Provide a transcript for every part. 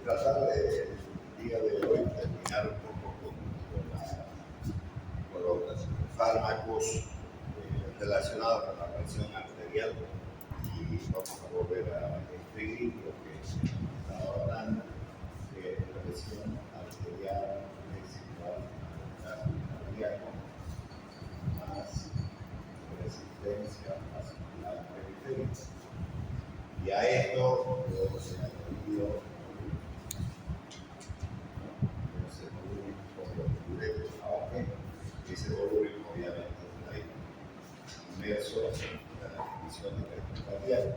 tratar de, el día de hoy, terminar un poco con los fármacos relacionados con la presión arterial y vamos a volver a escribir lo que estaba hablando de presión arterial desigual al cardíaco más resistencia vascular periférica. Y a esto luego se ha añadido ese volumen por los diuretos, aunque ese volumen obviamente está inmerso en la definición de presión cardíaca.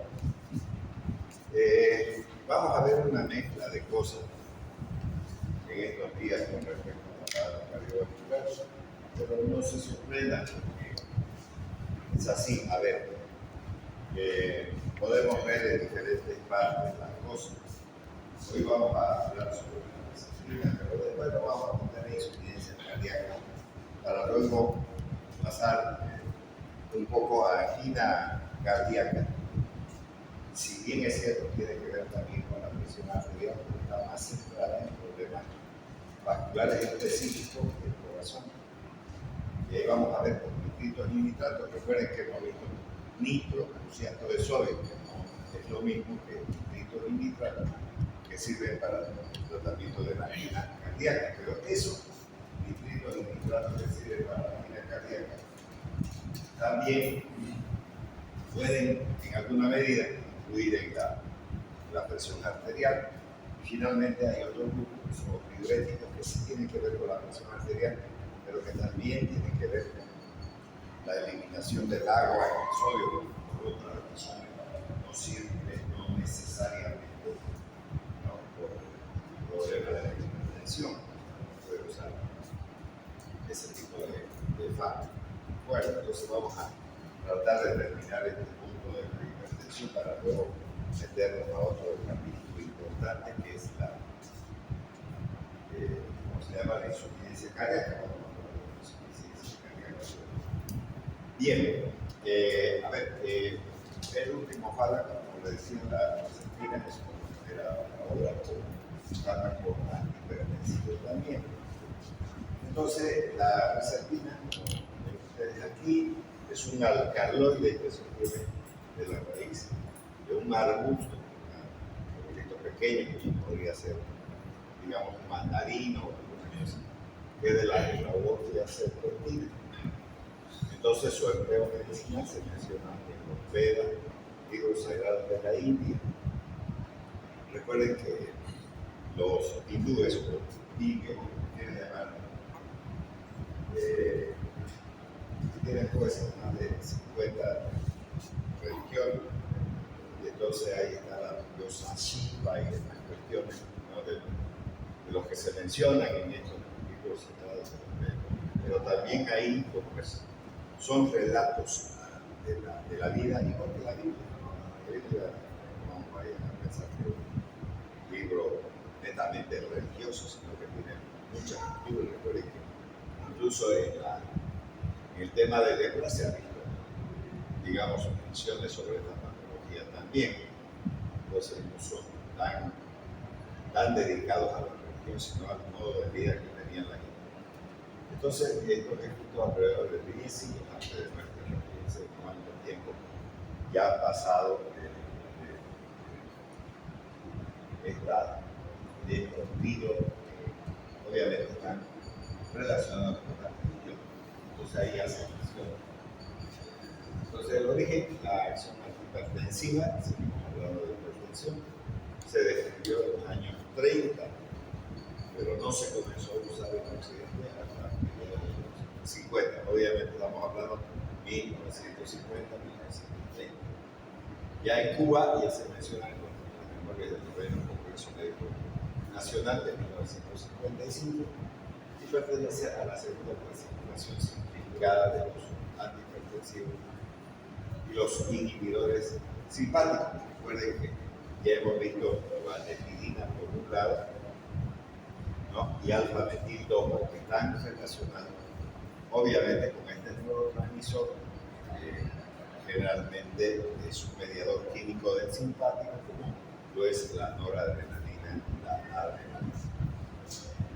Vamos a ver una mezcla de cosas en estos días con respecto a la cardiovascular, pero no se sorprendan porque es así. A ver, podemos ver en diferentes partes las cosas. Hoy vamos a hablar sobre la disciplina, pero después nos vamos a contar insuficiencia cardíaca para luego pasar un poco a angina cardíaca. Si bien es cierto, tiene que ver también con la presión arterial, pero está más centrada en problemas vasculares específicos del corazón. Y ahí vamos a ver con nitritos y nitratos. Recuerden que hemos visto nitro, cruciato de sodio, que no es lo mismo que nitritos y nitratos, que sirven para el tratamiento de la angina cardíaca. Pero eso, nitritos y nitratos que sirven para la angina cardíaca, también pueden en alguna medida influir en la presión arterial. Y finalmente hay otros grupos que son los diuréticos, que sí tienen que ver con la presión arterial, pero que también tienen que ver con la eliminación del agua y el sodio por otras razones, no siempre, no necesariamente, ¿no? Por problemas de hipertensión, puede usar ese tipo de fármacos. Bueno, entonces vamos a tratar de terminar este punto de la hipertensión para luego meternos a otro capítulo importante que es la, ¿cómo se llama? La insuficiencia cardíaca. Bien, a ver, el último fármaco, como le decía, la disciplina es considerada ahora como fármaco antihipertensivo también. Entonces, la reserpina, como ven ustedes aquí, es un alcaloide que se obtiene de la raíz de un arbusto, un arbolito pequeño, que podría ser, digamos, un mandarino o alguna cosa, que es de la Euphorbium serpentina. Entonces, su empleo medicinal se menciona en los Vedas, libros sagrados de la India. Recuerden que los hindúes, o los tigres, quieren llamar, tienen pues más de 50 religiones, y entonces ahí está la diosa Shiva y demás cuestiones, ¿no? de los que se mencionan en estos libros sagrados de los Vedas. Pero también ahí, pues, son relatos de la vida, igual que la Biblia. La Biblia, no vayan a pensar que es un libro netamente religioso, sino que tiene muchas culturas. Recuerden que incluso en el tema de lepra se ha visto, digamos, menciones sobre esta patología también. Entonces no son tan dedicados a la religión, sino al modo de vida que tenían la gente. Entonces, esto es justo alrededor de 10 siglos antes de nuestra era. Fíjense cuánto tiempo ya ha pasado de estos libros que obviamente están relacionados con la religión. Entonces, ahí hace mención. Entonces, el origen, la acción antihipertensiva, seguimos hablando de hipertensión, se descubrió en los años 30, pero no se comenzó a usar en Occidente hasta 1950. Obviamente estamos hablando de 1950, 1930. Ya en Cuba ya se menciona en las memorias del noveno Congreso Médico Nacional de 1955 y pertenece a la segunda clasificación simplificada de los antihipertensivos y los inhibidores simpáticos. Recuerden que ya hemos visto valdecidina por un lado, ¿no? Y alfa-metil-dopa, que están relacionados obviamente con este neurotransmisor, generalmente es un mediador químico del simpático, como lo es la noradrenalina y la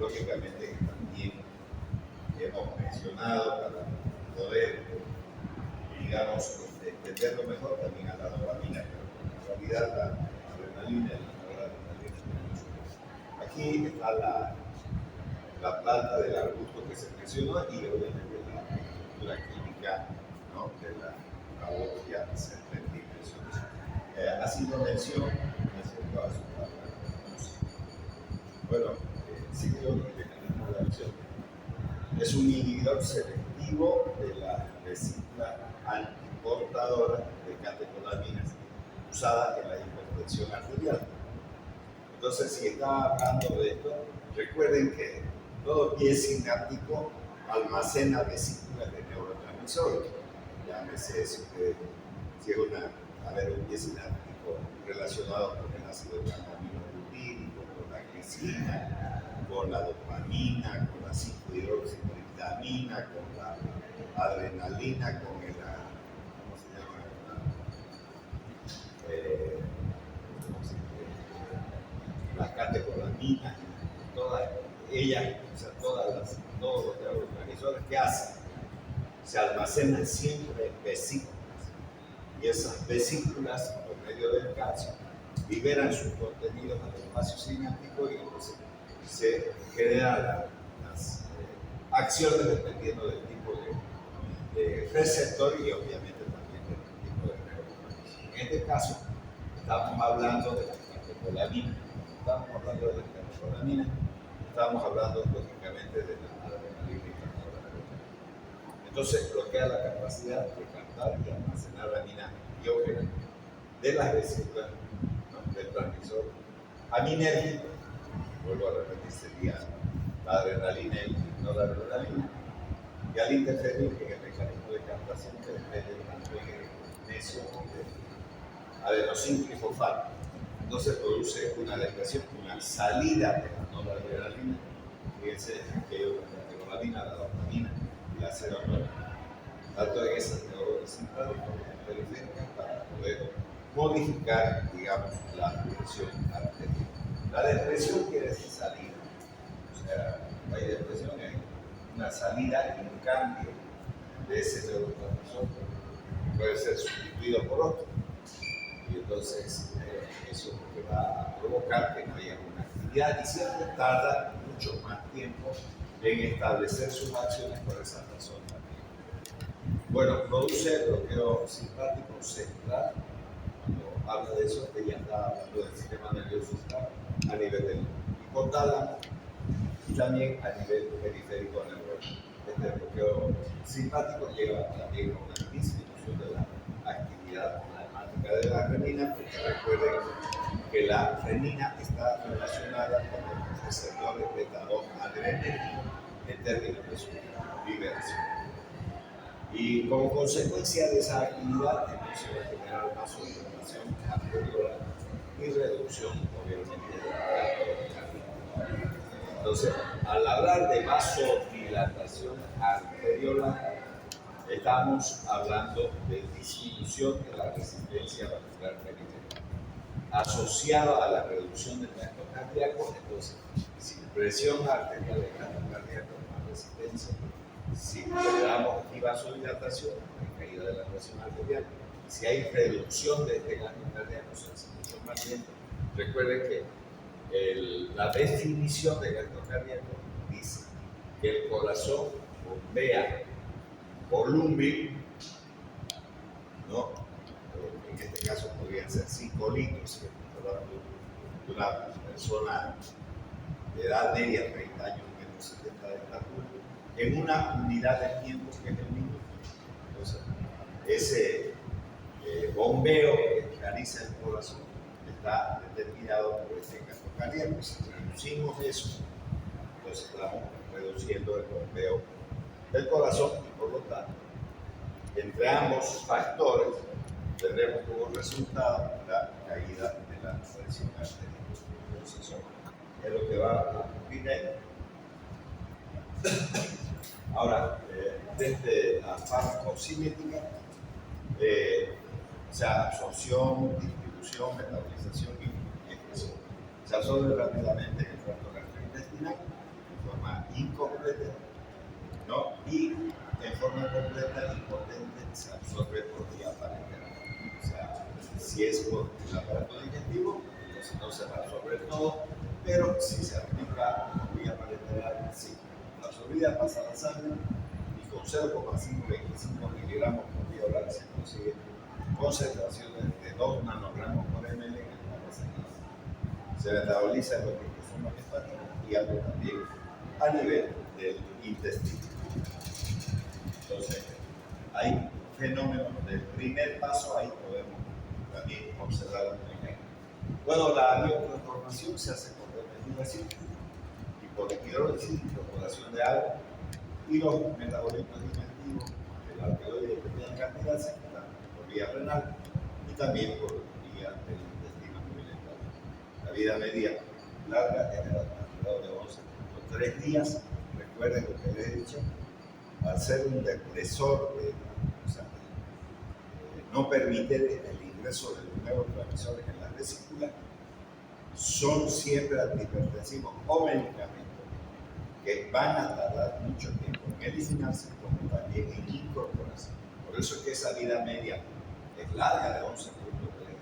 lógicamente también hemos mencionado para poder, digamos, entenderlo mejor también a la dopamina, pero en realidad la adrenalina y la noradrenalina tenemos. Aquí está la planta del arbusto que se mencionó y obviamente la estructura química, ¿no?, de la biología se dimensiones. Ha sido mención en todas sus palabras. Bueno, ciclo y mecanismo de acción. Es un inhibidor selectivo de la vesícula antiportadora de catecolaminas usada en la hipertensión arterial. Entonces, si estaba hablando de esto, recuerden que todo pie sináptico almacena vesículas de neurotransmisores. Llámese si es un pie sináptico relacionado con el ácido gamma-aminobutírico, con la glicina, con la dopamina, con la 5-hidroxivitamina, con la adrenalina, con el, ¿cómo se llama? Las catecolaminas, todas ellas, o sea, todos los neurotransmisores que hacen, se almacenan siempre en vesículas. Y esas vesículas, por medio del calcio, liberan sus contenidos al espacio sináptico y entonces se generan las acciones dependiendo del tipo de receptor y obviamente también del tipo de neurotransmisor. En este caso, estamos hablando de la catecolamina. Estamos hablando de la catecolamina, estamos hablando lógicamente de la adrenalina y la noradrenalina. Entonces bloquea la capacidad de captar y almacenar amina biógena de las vesículas, ¿no?, del transmisor aminérgico. Vuelvo a repetir, sería la adrenalina y la noradrenalina, y al interferir en el mecanismo de captación que depende tanto de magnesio y de adenosín trifosfato. Entonces produce una depresión, una salida de la noradrenalina. Fíjense que hay una catecolamina, la dopamina y la serotonina, tanto en esas neuronas simpáticas como periféricas, para poder modificar, digamos, la presión arterial. La depresión quiere decir salida, o sea, no hay depresión, hay una salida y un cambio de ese neurotransmisor, puede ser sustituido por otro. Y entonces eso es lo que va a provocar que no haya una actividad y siempre tarda mucho más tiempo en establecer sus acciones por esa persona. Bueno, produce bloqueo simpático central. Cuando habla de eso, ella está hablando del sistema nervioso central a nivel del hipotálamo y también a nivel periférico neuronal. Este bloqueo simpático lleva también a una disminución de la actividad de la renina, porque recuerden que la renina está relacionada con los receptores beta-2 adrenérgicos en términos de su liberación. Y como consecuencia de esa actividad, entonces va a generar vasodilatación arteriolar y reducción, obviamente, de la cardiaca. Entonces, al hablar de vasodilatación arteriolar, estamos hablando de disminución de la resistencia vascular periférica, asociado a la reducción del gasto cardíaco. Entonces, si presión arterial de gasto cardíaco, más resistencia. Si le damos aquí vasodilatación, hay caída de la presión arterial. Si hay reducción de este gasto cardíaco, se hace mucho más lento. Recuerden que la definición de gasto cardíaco dice que el corazón bombea volumen, ¿no? En este caso podrían ser 5 litros, si estamos hablando de una persona de edad media, 30 años, 1,70 m de estatura, en una unidad de tiempo que es el minuto. Entonces, ese bombeo que realiza el corazón está determinado por este gasto cardíaco. Si reducimos eso, entonces estamos reduciendo el bombeo del corazón y por lo tanto, entre ambos factores, tendremos como resultado la caída de la presión arterial. Entonces, eso es lo que va a ocurrir ahí. Ahora, desde la farmacocinética, o sea, absorción, distribución, metabolización y expresión. Se absorbe rápidamente en el tracto gastrointestinal, completa, ¿no? Y en forma completa y potente se absorbe por vía parenteral. O sea, si es por el aparato digestivo, pues no se va a absorber todo, pero si se aplica por vía parenteral, sí. La absorbida pasa a la sangre y con 0,525 miligramos por vía oral se consigue concentraciones de 2 nanogramos por ml en el agua sanguínea. Se metaboliza en lo que son los hepáticos y algo también a nivel del intestino. Entonces, hay fenómenos del primer paso, ahí podemos también observar un mecanismo. Bueno, la biotransformación se hace por desmetilación y por hidrólisis, incorporación de agua, y los metabolitos digestivos del alcaloide de pequeña cantidad se quitan por vía renal y también por vía del intestino movilizado. La vida media larga es alrededor de 11.3 días. Recuerden lo que les he dicho, al ser un depresor, o sea, no permite el ingreso de los neurotransmisores en la vesícula, son siempre antihipertensivos o medicamentos que van a tardar mucho tiempo en eliminarse como también en incorporarse. Por eso es que esa vida media es larga de 11.3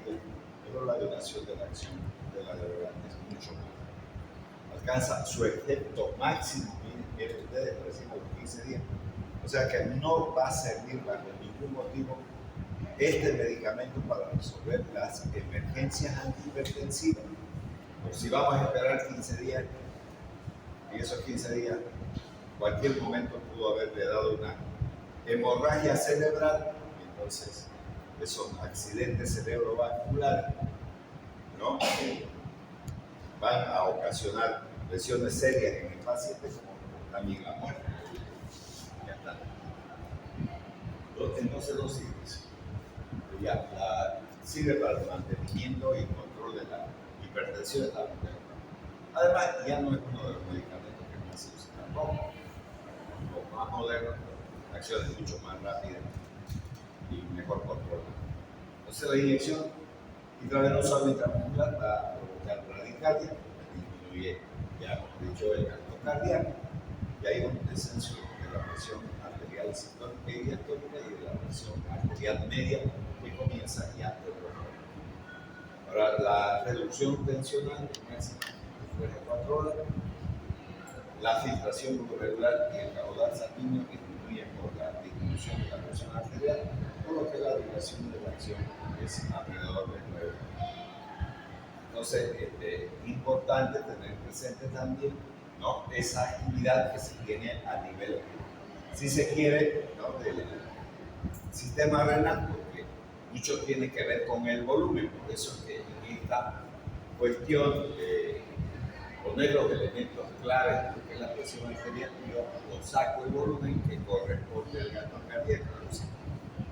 días, pero la duración de la acción de la droga es mucho más. Alcanza su efecto máximo, miren ustedes, recién a los 15 días. O sea que no va a servir bajo ningún motivo este medicamento para resolver las emergencias antihipertensivas. Pues si vamos a esperar 15 días, en esos 15 días, cualquier momento pudo haberle dado una hemorragia cerebral, entonces esos accidentes cerebrovasculares, ¿no? Van a ocasionar lesiones serias en el paciente, como también la muerte. Ya está. Entonces no sirve eso. Ya sirve para el mantenimiento y control de la hipertensión de la mujer. Además, ya no es uno de los medicamentos que más se usa tampoco. Los más modernos, acciones mucho más rápidas y mejor control. Entonces, la inyección intravenosa o intramuscular va a provocar bradicardia, disminuye, ya hemos dicho, el gasto cardíaco, y hay un descenso de la presión arterial sistólica y diastólica y de la presión arterial media que comienza ya de profundo. Ahora, la reducción tensional comienza después de 4 horas. La filtración regular y el caudal sanguíneo disminuyen por la disminución de la presión arterial, por lo que la duración de la acción es alrededor de 9 horas. Entonces, importante tener presente también, ¿no?, esa actividad que se tiene a nivel, si se quiere, ¿no?, del sistema renal, porque mucho tiene que ver con el volumen. Por eso es que en esta cuestión de poner los elementos claves, porque es la presión arterial, yo lo saco el volumen que corresponde al gasto cardíaco.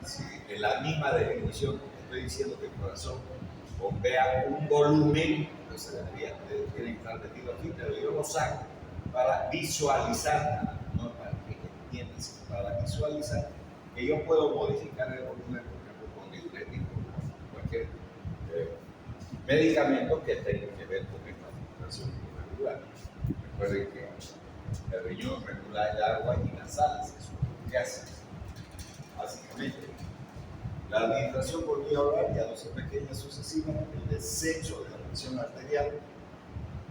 Si en la misma definición estoy diciendo que el corazón bombea un volumen, pues tiene que estar metido aquí, pero yo lo saco para visualizar, no para que entiendan, sino para visualizar que yo puedo modificar el volumen, por ejemplo, con diurético, con cualquier medicamento que tenga que ver con esta filtración irregular. Recuerden que el riñón regula el agua y las sales, eso es lo que hace. Básicamente, la administración por vía oral y a dosis pequeñas sucesivas, el descenso de la presión arterial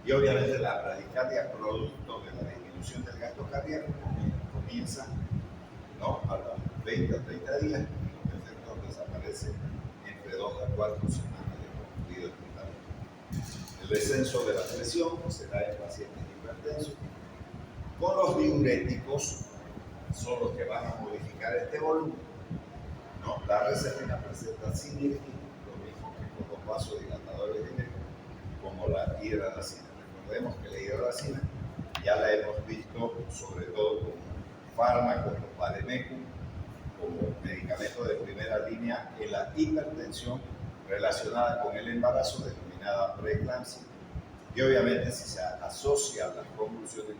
y obviamente la bradicardia producto de la disminución del gasto cardíaco comienza, ¿no?, a los 20 o 30 días y los efectos desaparecen entre 2 a 4 semanas de concluido el tratamiento. El descenso de la presión se da en pacientes hipertensos. Con los diuréticos son los que van a modificar este volumen, ¿no? La reservina presenta sinergia, lo mismo que con los vasodilatadores diuréticos, como la hidralacina. Recordemos que la hidralacina ya la hemos visto sobre todo como fármaco, como vademecum, como medicamento de primera línea en la hipertensión relacionada con el embarazo, denominada preeclampsia, y obviamente si se asocia a las convulsiones,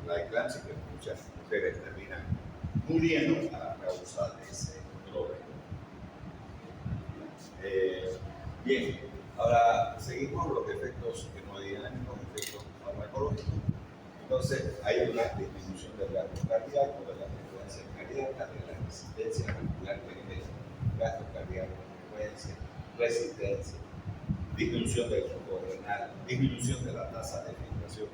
la eclampsia, que muchas mujeres terminan muriendo a causa de ese problema. Bien, ahora seguimos los efectos hemodinámicos, efectos farmacológicos. Entonces, hay una disminución del gasto cardíaco, de la frecuencia cardíaca, de la resistencia vascular periférica, gasto cardíaco, frecuencia, resistencia, disminución del flujo renal, disminución de la tasa de filtración.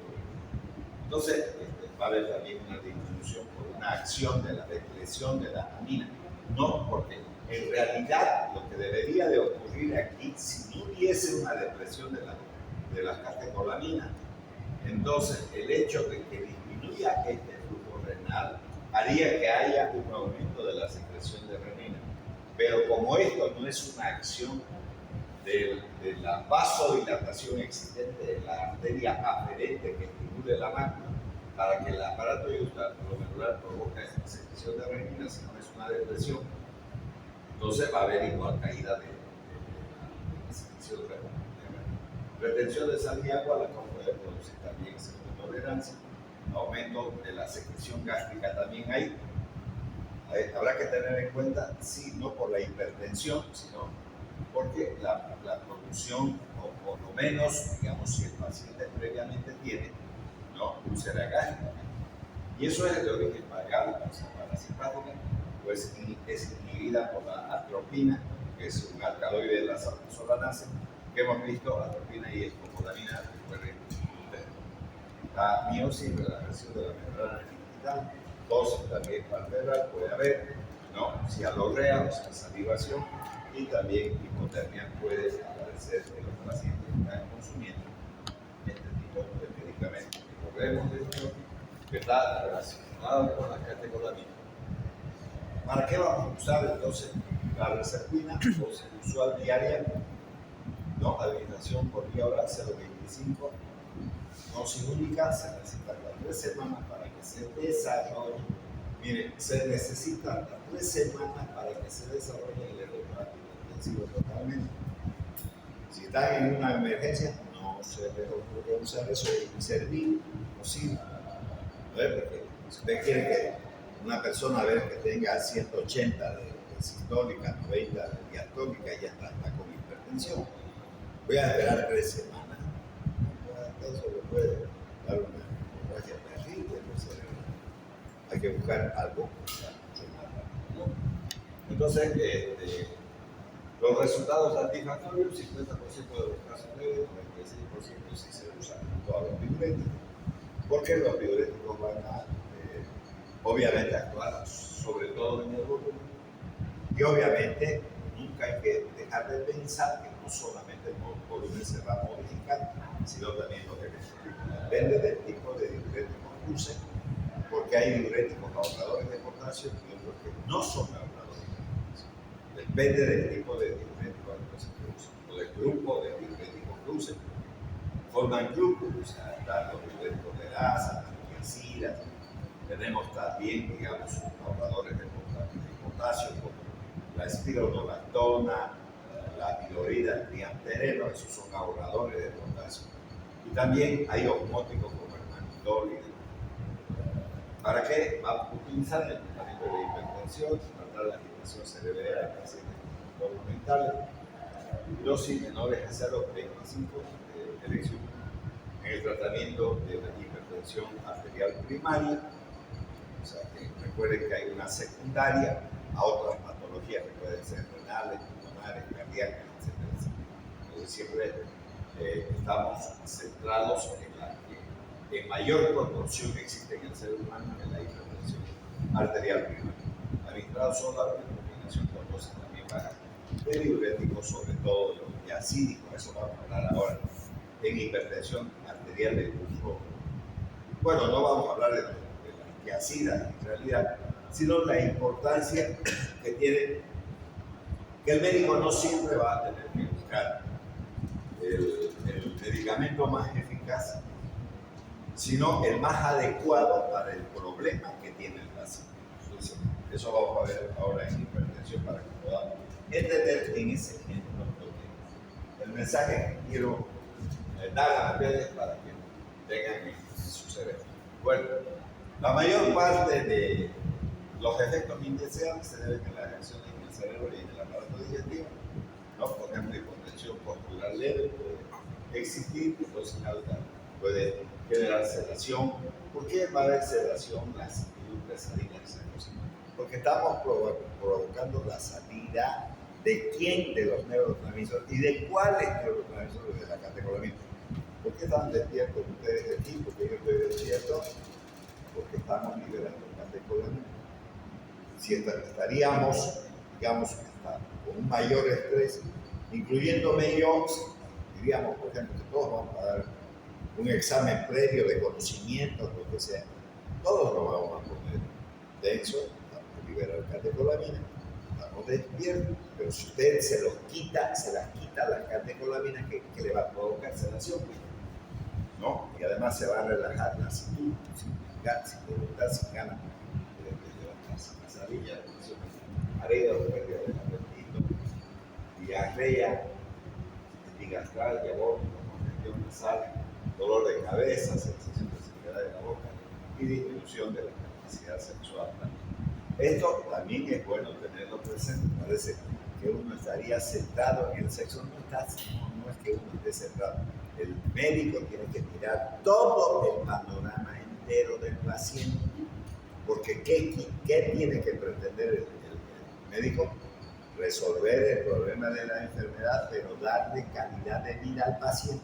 Entonces, va a haber también una disminución por una acción de la depresión de la amina. No, porque en realidad lo que debería de ocurrir aquí, si no hubiese una depresión de las catecolaminas, entonces el hecho de que disminuya este flujo renal haría que haya un aumento de la secreción de renina. Pero como esto no es una acción de la vasodilatación existente en la arteria aferente que estimule la mácula para que el aparato glomerular provoque esta secreción de renina, si no es una depresión, entonces va a haber igual caída de la secreción de renina. Retención de sal y agua, la cual puede producir también tolerancia, aumento de la secreción gástrica también hay. Habrá que tener en cuenta, sí, no por la hipertensión, sino porque la producción, o por lo menos, digamos, si el paciente previamente tiene, ¿no?, úlcera gástrica. Y eso es de origen vagal, o sea, parasimpática, pues es inhibida por la atropina, que es un alcaloide de las alfa-solanas, que hemos visto, atropina y escopolamina, recuerden ustedes. La miosis, la reversión de la membrana digital, tos también palpebral puede haber, ¿no?, cialorrea, o sea, salivación, y también hipotermia puede aparecer en los pacientes que están consumiendo este tipo de medicamentos. Recordemos esto que está relacionado con la catecolamina. ¿Para qué vamos a usar entonces la reserpina? Dosis usual diaria, ¿no?, administración por vía oral 0,25, dosis única, se necesita hasta 3 semanas para que se desarrolle. Miren, se necesita hasta 3 semanas para que se desarrolle el electrocardiograma totalmente. Si están en una emergencia, no se les ocurre usar eso, es inservible, imposible. ¿No es? Porque si usted quiere que una persona que tenga 180 de sistólica, 90 de diastólica, ya está con hipertensión, voy a esperar 3 semanas. Eso le puede dar una hemorragia terrible, entonces hay que buscar algo que sea mucho más rápido, ¿no? Entonces, los resultados satisfactorios, 50% de los casos leves, 96% si se usan todos los diuréticos, porque los diuréticos van a, obviamente, actuar sobre todo en el volumen, y obviamente nunca hay que dejar de pensar que no solamente el volumen se va a modificar, sino también lo que depende del tipo de diuréticos que usen, porque hay diuréticos ahorradores de potasio y otros que no son ahorradores de potasio. Depende del tipo de diurético que usen, o del grupo de diuréticos que usen. Forman grupos, o sea, están los diuréticos de asa, las tiazidas. Tenemos también, digamos, ahorradores de potasio, como la espironolactona, la pilorida, el triamtereno, esos son ahorradores de potasio. Y también hay osmóticos como el mannitol. ¿Para qué? Va a utilizar el tratamiento de hipertensión, tratar la agitación cerebral en pacientes con trastornos mentales, dosis menores a 0,25 de elección. En el tratamiento de la hipertensión arterial primaria, o sea, que recuerden que hay una secundaria a otras patologías que pueden ser renales, pulmonares, cardíacas, etc. Entonces siempre estamos centrados en la que en mayor proporción existe en el ser humano, en la hipertensión arterial primaria. Administrado solo en combinación con dosis también bajas de diuréticos, sobre todo los diacídicos, eso vamos a hablar ahora, en hipertensión arterial de uso. Bueno, no vamos a hablar de las diacidas en realidad, sino la importancia que tiene, que el médico no siempre va a tener que buscar el medicamento más eficaz, sino el más adecuado para el problema que tiene el paciente. Entonces, eso vamos a ver ahora en hipertensión para que podamos entender en ese ejemplo el mensaje que quiero dar a ustedes para que tengan en su cerebro. Bueno, la mayor parte de los efectos indeseables se deben a las reacciones en el cerebro y en el aparato digestivo, ¿no? Por ejemplo, hipotensión postural leve puede existir, dosis alta puede generar sedación. ¿Por qué va a haber sedación, lasitud, pesadilla, esas cosas? Porque estamos provocando la salida de quién, de los neurotransmisores y de cuáles neurotransmisores de la catecolamina. ¿Por qué están despiertos ustedes aquí? Porque yo estoy despierto, porque estamos liberando catecolamina. Si estaríamos, digamos, con un mayor estrés, incluyéndome yo, diríamos, por ejemplo, que todos vamos a dar un examen previo de conocimiento, lo que sea, todos lo vamos a poner denso, vamos a liberar catecolamina, estamos despiertos, pero si usted se las quita las catecolaminas, que le va a provocar sedación, ¿no? Y además se va a relajar la cintura, sin voluntad, sin ganas de levantarse. Pesadilla, mareo, pérdida del apetito, diarrea, digastral, vómito, congestión nasal, dolor de cabeza, sensación de sequedad de la boca y disminución de la capacidad sexual también. Esto también es bueno tenerlo presente. Parece que uno estaría sentado en el sexo, no es que uno esté sentado. El médico tiene que mirar todo el panorama entero del paciente, porque ¿qué tiene que pretender el médico? Resolver el problema de la enfermedad, pero darle calidad de vida al paciente.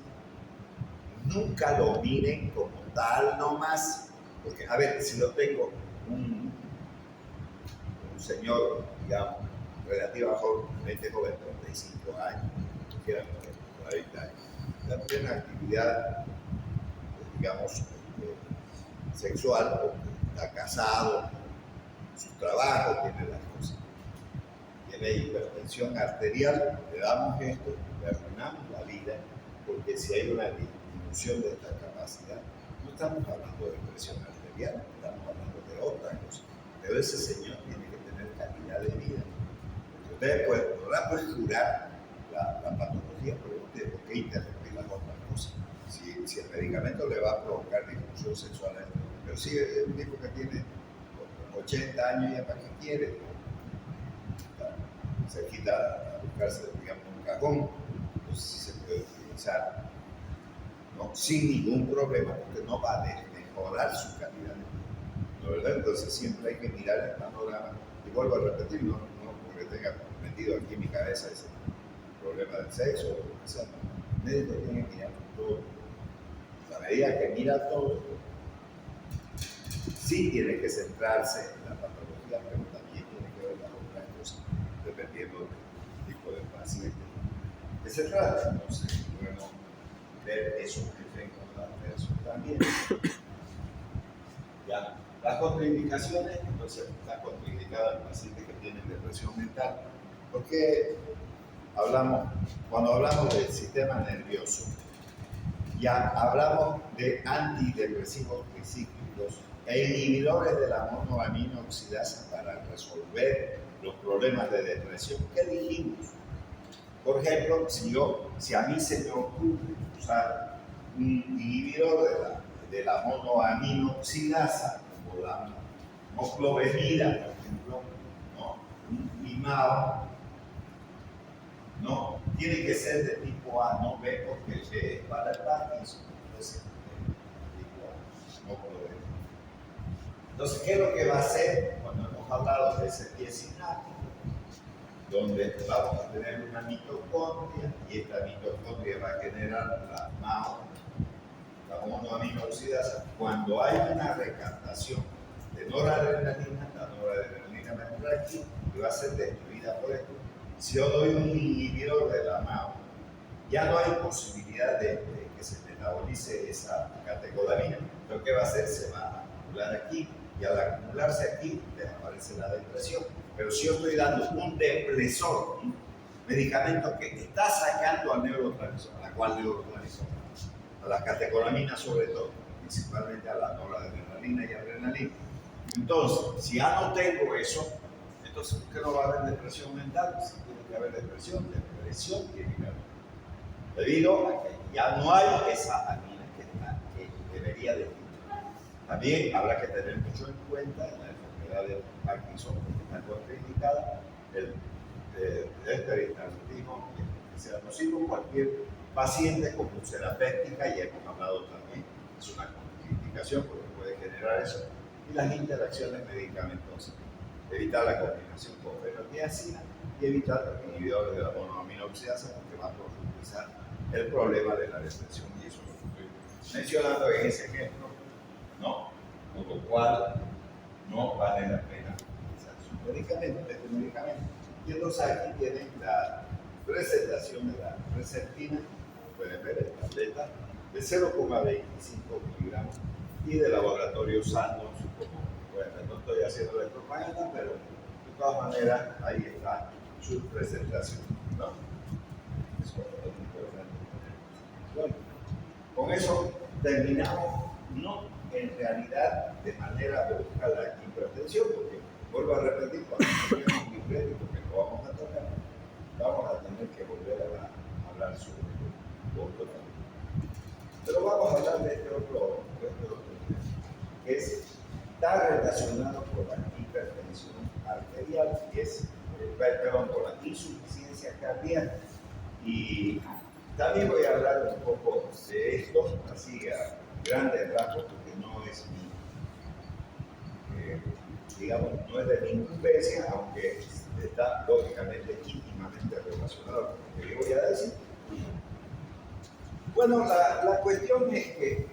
Nunca lo miren como tal nomás, porque a ver, si yo tengo un señor, digamos, relativamente joven, 35 años, 40 años, ya tiene una actividad, digamos, sexual, está casado, su trabajo, tiene las cosas, tiene hipertensión arterial, le damos esto, le arruinamos la vida, porque si hay una disminución de esta capacidad, no estamos hablando de presión arterial, estamos hablando de otra cosa, pero ese señor tiene que tener calidad de vida. Usted podrá curar la patología, pero usted, ¿por qué interrumpir las otras cosas? Si el medicamento le va a provocar disfunción sexual, pero si es un tipo que tiene 80 años, ¿ya para qué quiere? Se quita a buscarse, digamos, un cajón, entonces sí se puede utilizar, ¿no? Sin ningún problema, porque no va a mejorar su calidad de vida, ¿no, verdad? Entonces siempre hay que mirar el panorama, y vuelvo a repetir, no porque tenga metido aquí en mi cabeza ese problema del sexo o lo que sea, el médico tiene que mirar todo. A medida que mira todo, sí tiene que centrarse en la patología, pero también tiene que ver las otras cosas, dependiendo del tipo de paciente que se trata. Entonces, es bueno ver esos efectos adversos también. Ya. Las contraindicaciones, entonces, está contraindicada en pacientes que tienen depresión mental. Porque cuando hablamos del sistema nervioso, ya hablamos de antidepresivos tricíclicos e inhibidores de la monoaminoxidasa para resolver los problemas de depresión. ¿Qué dijimos? Por ejemplo, si a mí se me ocurre usar un inhibidor de la monoaminoxidasa, como la moclobemida, por ejemplo, ¿no? Un IMAO, no, tiene que ser de tipo A, no B, porque el B es para el Parkinson, entonces tipo A, no puede. Entonces, ¿qué es lo que va a hacer cuando hemos hablado de ese pie sináptico? Donde vamos a tener una mitocondria y esta mitocondria va a generar la MAO, la monoaminoxidasa. Cuando hay una recaptación de noradrenalina, la noradrenalina va a entrar aquí y va a ser destruida por esto. Si yo doy un inhibidor de la MAO, ya no hay posibilidad de que se metabolice esa catecolamina. Lo que va a hacer, se va a acumular aquí, y al acumularse aquí, desaparece la depresión. Pero si yo estoy dando un depresor, un medicamento que está sacando al neurotransmisor, ¿a cuál neurotransmisor? A la catecolamina sobre todo, principalmente a la noradrenalina y adrenalina. Entonces, si ya no tengo eso, entonces, ¿por qué no va a haber depresión mental? Si tiene que haber depresión tiene que haber. Debido a que ya no hay esa amina que debería de tener. También habrá que tener mucho en cuenta en la enfermedad de Parkinson, porque está contraindicada el peritransitismo, que sea nocivo, cualquier pacientes con úlcera péptica, y hemos hablado también, es una contraindicación porque puede generar eso, y las interacciones medicamentosas. Evitar la combinación con fenotiazina y evitar los inhibidores de la monoaminoxidasa porque va a profundizar el problema de la depresión, y eso es lo que estoy mencionando en ese ejemplo, ¿no? Con lo cual no vale la pena utilizar sus medicamentos, este medicamento. Y entonces aquí tienen la presentación de la Herceptina, pueden ver en tableta, de 0,25 miligramos y de laboratorio Sandoz, como bueno, no estoy haciendo de propaganda, pero de todas maneras ahí está su presentación, ¿no? Eso es importante. Bueno, con eso terminamos, no en realidad de manera de buscar la hipertensión, porque vuelvo a repetir, cuando tenemos un libreto que lo vamos a tocar, vamos a tener que volver a hablar sobre otro también. Pero vamos a hablar de este otro tema, que está relacionado con la hipertensión arterial, que es, perdón, con la insuficiencia cardíaca. Y también voy a hablar un poco de esto, así a grandes rasgos, porque no es digamos, no es de mi incumbencia, aunque está lógicamente íntimamente relacionado con lo que yo voy a decir. Bueno, la cuestión es que,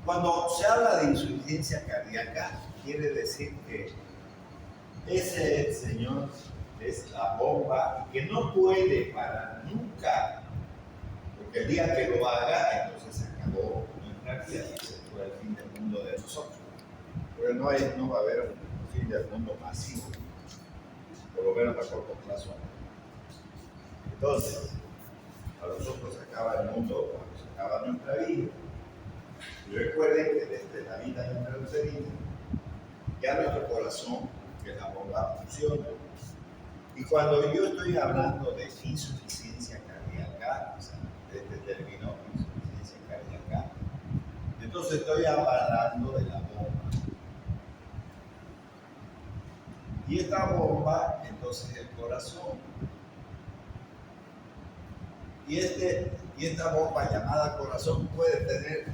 cuando se habla de insuficiencia cardíaca, quiere decir que ese señor es la bomba que no puede parar nunca, porque el día que lo haga, entonces se acabó nuestra vida y se fue el fin del mundo de nosotros. Pero no va a haber un fin del mundo masivo, por lo menos a corto plazo. Entonces, a nosotros se acaba el mundo cuando se acaba nuestra vida. Y recuerden que desde la vida intrauterina, ya nuestro corazón, que es la bomba, funciona. Y cuando yo estoy hablando de insuficiencia cardíaca, o sea, de este término, insuficiencia cardíaca, entonces estoy hablando de la bomba. Y esta bomba, entonces, es el corazón. Y esta bomba llamada corazón puede tener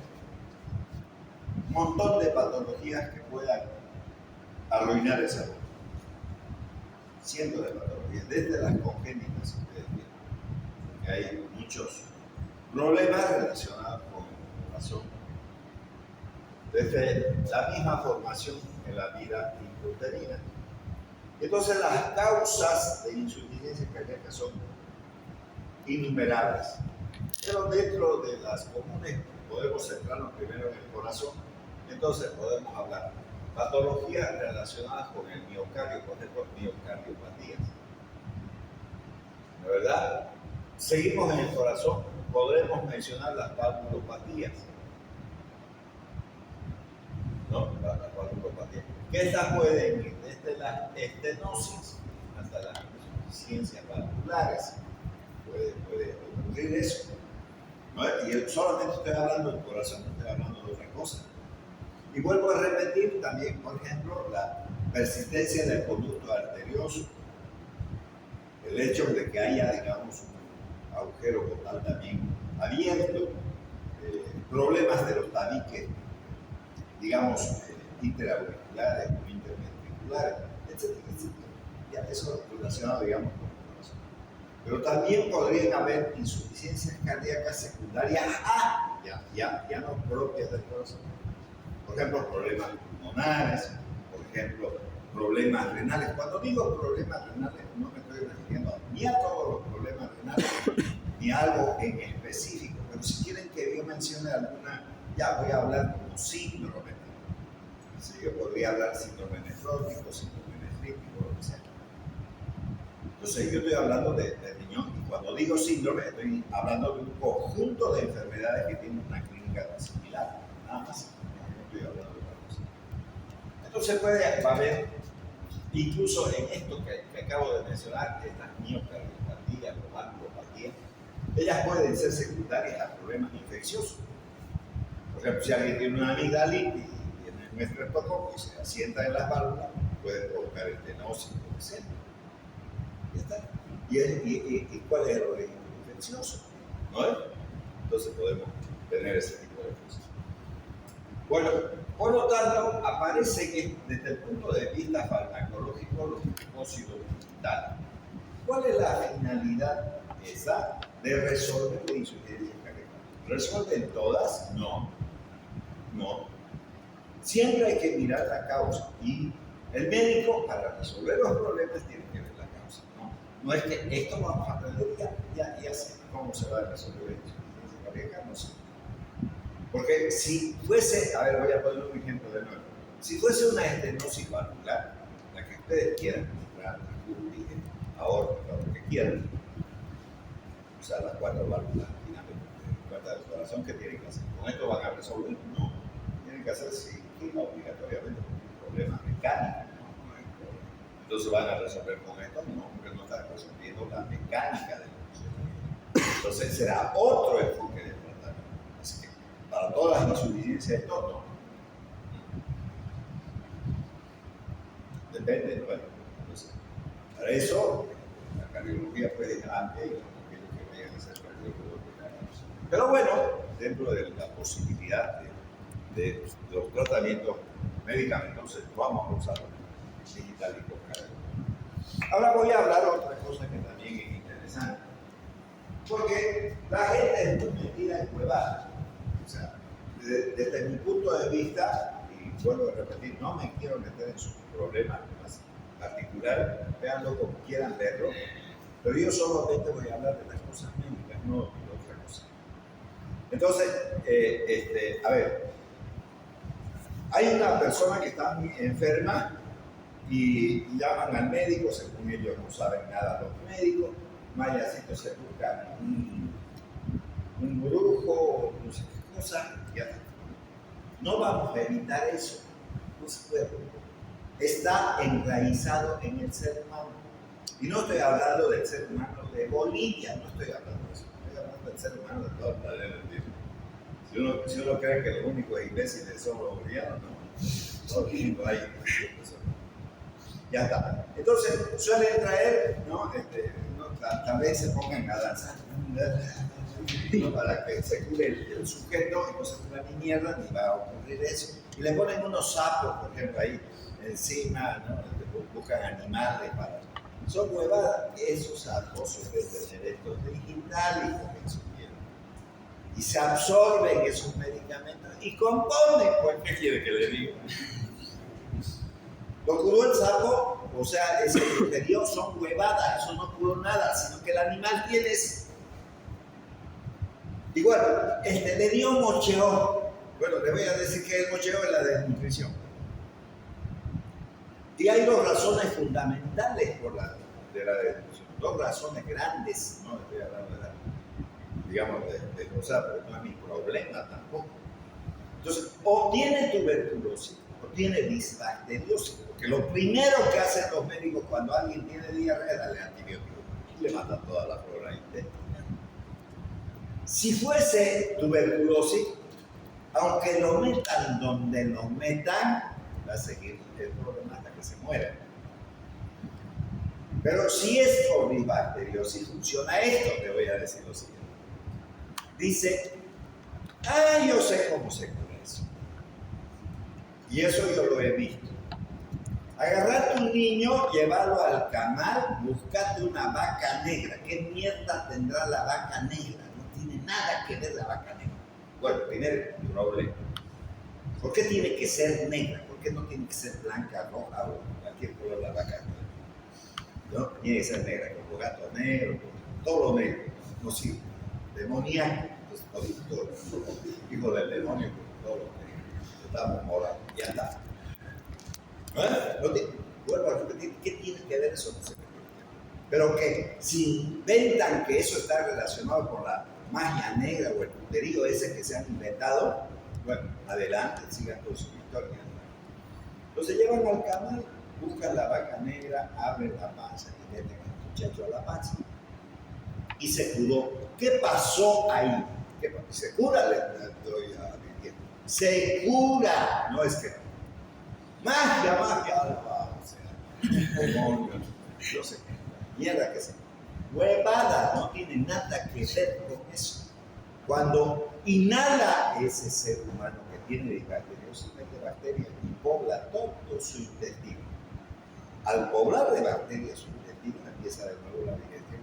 un montón de patologías que puedan arruinar esa bomba. Cientos de patologías, desde las congénitas, ustedes vieron, porque hay muchos problemas relacionados con el corazón, desde la misma formación en la vida intrauterina. Entonces, las causas de insuficiencia cardíaca son innumerables, pero dentro de las comunes podemos centrarnos primero en el corazón. Entonces podemos hablar patologías relacionadas con el miocardio, por ejemplo, miocardiopatías, ¿no es verdad? Seguimos en el corazón, podremos mencionar las valvulopatías, ¿no? Las valvulopatías, que estas pueden ir desde la estenosis hasta las insuficiencias valvulares. Puede ocurrir eso, ¿no? Y solamente estoy hablando del corazón, no estoy hablando de otra cosa. Y vuelvo a repetir también, por ejemplo, la persistencia del conducto arterioso, el hecho de que haya, digamos, un agujero portal también abierto, problemas de los tabiques, digamos, interauriculares o interventriculares, etcétera, etcétera. Ya eso es relacionado, digamos, con el corazón. Pero también podrían haber insuficiencias cardíacas secundarias, ya no propias del corazón. Por ejemplo, problemas pulmonares, por ejemplo, problemas renales. Cuando digo problemas renales, no me estoy refiriendo ni a todos los problemas renales, ni a algo en específico, pero si quieren que yo mencione alguna, ya voy a hablar como síndrome. Sí, yo podría hablar síndrome nefrótico, síndrome nefrítico, lo que sea. Entonces, yo estoy hablando de riñón, y cuando digo síndrome, estoy hablando de un conjunto de enfermedades que tienen una clínica similar, nada más. No estoy hablando de otra cosa. Entonces, puede haber, incluso en esto que acabo de mencionar, estas miocardiopatías o valvulopatías, ellas pueden ser secundarias a problemas infecciosos. Por ejemplo, si alguien tiene una amigdalitis y tiene un estreptococo y se asienta en las válvulas, puede provocar estenosis, por ejemplo. Ya está. ¿Y cuál es el origen infeccioso? ¿No es? Entonces podemos tener ese tipo de cosas. Bueno, por lo tanto, aparece que desde el punto de vista farmacológico los linfocitos digitales. ¿Cuál es la finalidad esa de resolver la insuficiencia cardíaca? ¿Resuelven todas? No. No. Siempre hay que mirar la causa y el médico para resolver los problemas tiene que ver la causa. No es que esto vamos a aprender ya sé cómo se va a resolver la insuficiencia cardíaca, no sé. Porque si fuese, a ver, voy a poner un ejemplo de nuevo. Si fuese una estenosis valvular, la que ustedes quieran, aórtica, lo que quieran, usar las 4 válvulas cuarta del corazón, ¿qué tienen que hacer? ¿Con esto van a resolver? No. Tienen que hacer cirugía obligatoriamente un problema mecánico. Entonces van a resolver con esto, no, porque no están resolviendo la mecánica del proceso. Entonces será otro enfoque de tratamiento. Así que para todas las insuficiencias esto no. Depende, ¿no? Entonces, para eso la cardiología puede ser amplia y aquellos que vayan a ser cardiólogos. Pero bueno, dentro de la posibilidad de los tratamientos medicamentosos, vamos a usar digital y con cardiología. Ahora voy a hablar de otra cosa que también es interesante. Porque la gente es muy metida en huevadas. O sea, desde mi punto de vista, y vuelvo a repetir, no me quiero meter en sus problemas particulares, veanlo como quieran verlo, pero yo solamente voy a hablar de las cosas médicas, no de otra cosa. Entonces, a ver, hay una persona que está muy enferma y llaman al médico, según ellos no saben nada los médicos, mayacito se busca un brujo, no sé qué cosa, ya está. No vamos a evitar eso, no se puede. Está enraizado en el ser humano. Y no estoy hablando del ser humano de Bolivia, no estoy hablando de eso, estoy hablando del ser humano de todo el planeta. Si uno cree que los únicos imbéciles son los bolivianos, no, todo el mundo hay. Ya está. Entonces suelen traer, tal vez se pongan a danzar, ¿no? Para que se cure el sujeto y no se cura ni mierda, ni va a ocurrir eso. Y le ponen unos sapos, por ejemplo, ahí encima, ¿no? Buscan animales para. Son huevadas. Esos sapos suelen tener estos digitales con eso. Y se absorben esos medicamentos y componen, pues, ¿qué quiere que le diga? Lo curó el sapo, o sea, ese que le dio son huevadas, eso no curó nada, sino que el animal tiene eso. Igual, le dio mocheón. Bueno, le voy a decir que el mocheón es la desnutrición. Y hay dos razones fundamentales de la desnutrición, dos razones grandes, no estoy hablando de la, digamos, de cosas, pero no es mi problema tampoco. Entonces, o tiene tuberculosis, o tiene disbacteriosis, porque lo primero que hacen los médicos cuando alguien tiene diarrea es darle antibióticos y le matan toda la flora intestinal. Si fuese tuberculosis, aunque lo metan donde lo metan, va a seguir el problema hasta que se muera. Pero si es por disbacteriosis, funciona esto, te voy a decir lo siguiente. Dice, yo sé cómo se cura eso. Y eso yo lo he visto. Agarrate un niño, llevarlo al camal, buscate una vaca negra. ¿Qué mierda tendrá la vaca negra? No tiene nada que ver la vaca negra. Bueno, primer problema. ¿Por qué tiene que ser negra? ¿Por qué no tiene que ser blanca, roja o cualquier color la vaca negra? ¿No? Tiene que ser negra, con gato negro, con todo lo negro. No sirve. Demoníaco. Entonces, hijo del demonio, todo lo negro. Estamos morados. Ya está. Vuelvo a repetir, ¿qué tiene que ver eso? No sé. Pero que si inventan que eso está relacionado con la magia negra o el puterío ese que se han inventado, bueno, adelante, sigan con su historia. Entonces llevan al camal, buscan la vaca negra, abren la panza y meten al muchacho a la panza. Y se curó. ¿Qué pasó ahí? ¿Se cura? Le estoy advirtiendo. Se cura. No es que magia, demonio, no sé qué, mierda que se. huevada, no tiene nada que ver con eso. Cuando inhala ese ser humano que tiene bacteriosamente bacterias y pobla todo su intestino, al poblar de bacterias su intestino empieza de nuevo la digestión.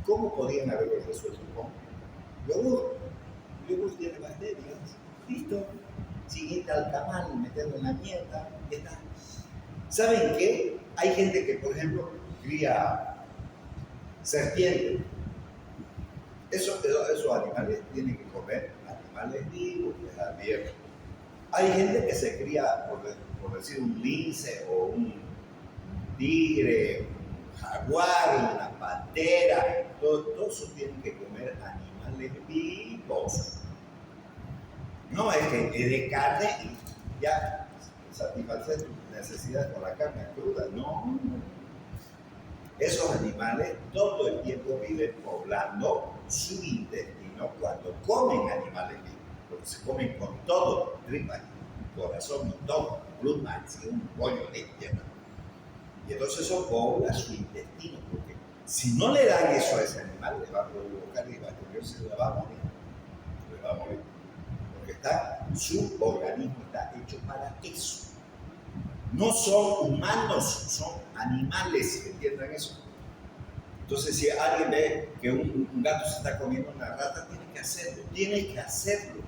¿Cómo podían haberlo resuelto con yogur? Yogur tiene bacterias, listo. Siguiente al tamal, meterlo en la mierda, ya está. ¿Saben qué? Hay gente que, por ejemplo, cría serpientes. Esos animales tienen que comer animales vivos, dejar abiertos. Hay gente que se cría, por decir, un lince o un tigre, un jaguar, una pantera. Todos esos tienen que comer animales vivos. No es que de carne y ya satisfacer tus necesidades con la carne cruda. No. Esos animales todo el tiempo viven poblando su intestino cuando comen animales vivos, porque se comen con todo, tripa, corazón y todo, plumas y un pollo leche. Y entonces eso pobla su intestino, porque si no le dan eso a ese animal, le va a provocar y se le va a morir. Le va a morir. Porque su organismo está hecho para eso. No son humanos, son animales, ¿entiendan eso? Entonces, si alguien ve que un gato se está comiendo una rata, tiene que hacerlo.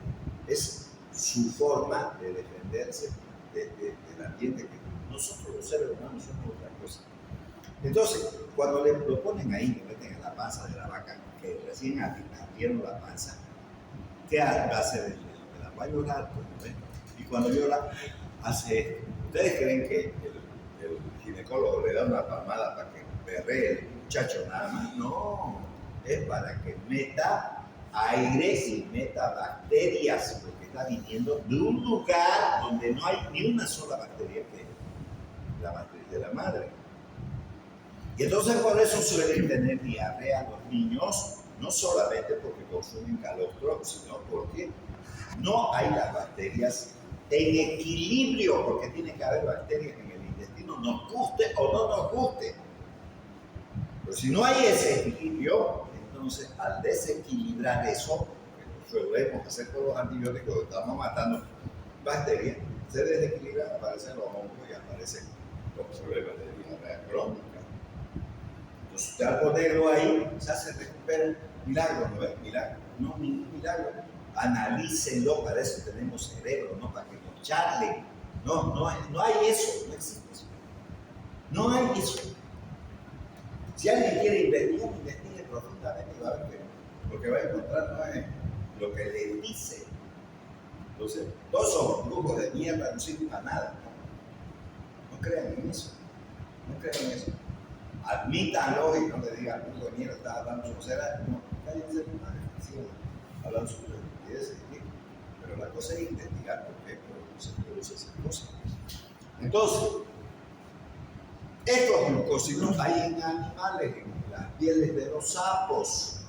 Es su forma de defenderse del ambiente que nosotros los seres humanos somos otra cosa. Entonces, cuando lo ponen ahí, le meten en la panza de la vaca, que recién abrieron la panza, ¿qué va a hacer el niño? La va a llorar, pues, ¿no? Y cuando llora, hace esto. ¿Ustedes creen que el ginecólogo le da una palmada para que berree el muchacho nada más? No, es para que meta aire y meta bacterias, porque está viniendo de un lugar donde no hay ni una sola bacteria, que es la matriz de la madre. Y entonces por eso suelen tener diarrea los niños, no solamente porque consumen calostro, sino porque no hay las bacterias en equilibrio, porque tiene que haber bacterias en el intestino, nos guste o no nos guste. Pero si no hay ese equilibrio, entonces al desequilibrar eso, que lo solemos hacer con los antibióticos, estamos matando bacterias, se desequilibran, aparecen los hongos y aparecen los problemas de diarrea crónica. Entonces, usted algo negro ahí, ya se recupera. Milagro, ¿no es milagro? No, ningún milagro. Analícenlo, para eso tenemos cerebro, no para que nos charlen. No hay eso, no existe eso. No hay eso. Si alguien quiere investigar, investigue profundamente y va a ver que lo que va a encontrar no es lo que le dice. Entonces, todos son brujos de mierda, no sirven para nada. No crean en eso. No crean en eso. Admítanlo y no le digan, brujo de mierda, estás hablando sociedad. No, cállense, sigan hablando sobre estupideces. Pero la cosa es investigar por qué se produce esa cosa. Entonces, estos glucósidos hay en animales, en las pieles de los sapos,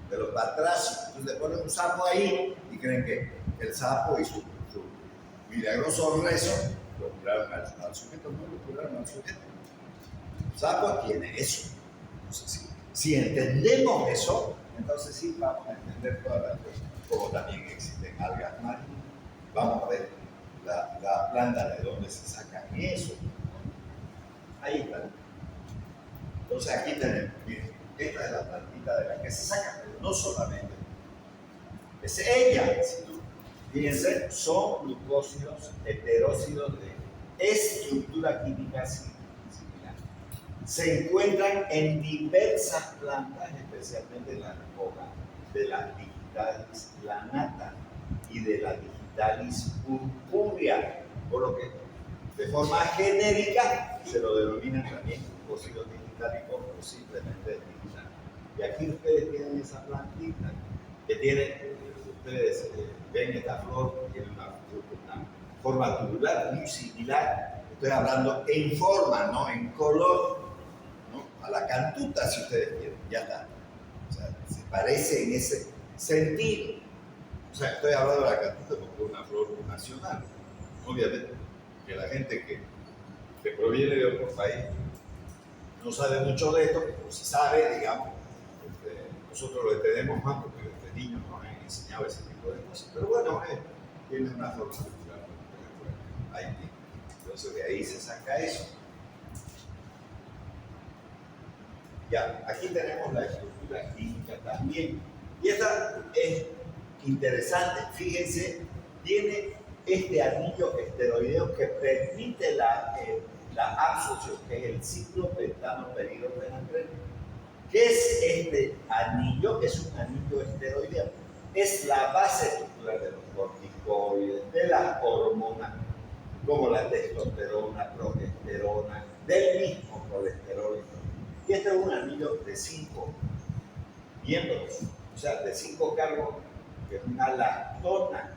de los batracios. Entonces le ponen un sapo ahí y creen que el sapo y su milagroso rezo lo curaron al sujeto, no lo curaron al sujeto. El sapo tiene eso. Entonces, si entendemos eso, entonces sí vamos a entender todas las cosas. Como también existen algas marinas. Vamos a ver la planta de dónde se sacan eso. Ahí está. Entonces aquí tenemos, miren, esta es la plantita de la que se saca, pero no solamente es ella, sino, fíjense, son glucósidos heteróxidos de estructura química similar. Se encuentran en diversas plantas, especialmente en la hoja de la Digitalis lanata y de la Digitalis purpurea, por lo que de forma genérica se lo denominan también glucósidos digitálicos o simplemente digital. Y aquí ustedes tienen esa plantita que tiene, ustedes ven esta flor, tiene una forma tubular muy similar. Estoy hablando en forma, no en color, ¿no? A la cantuta, si ustedes quieren, ya está. O sea, se parece en ese sentido. O sea, estoy hablando de la cantuta porque es una flor nacional, obviamente. Que la gente que proviene de otro país no sabe mucho de esto, pero si sabe, digamos, nosotros lo entendemos más porque desde niños nos han enseñado ese tipo de cosas. Pero bueno, tiene una forma cultural. Entonces de ahí se saca eso. Ya, aquí tenemos la estructura química también. Y esta es interesante, fíjense, tiene este anillo esteroideo que permite la absorción, que es el ciclopentano peridofenatreno. ¿Qué es este anillo? Es un anillo esteroideo. Es la base estructural de los corticoides, de las hormonas, como la testosterona, progesterona, del mismo colesterol. Y este es un anillo de 5 miembros, o sea, de 5 carbonos, que es una lactona.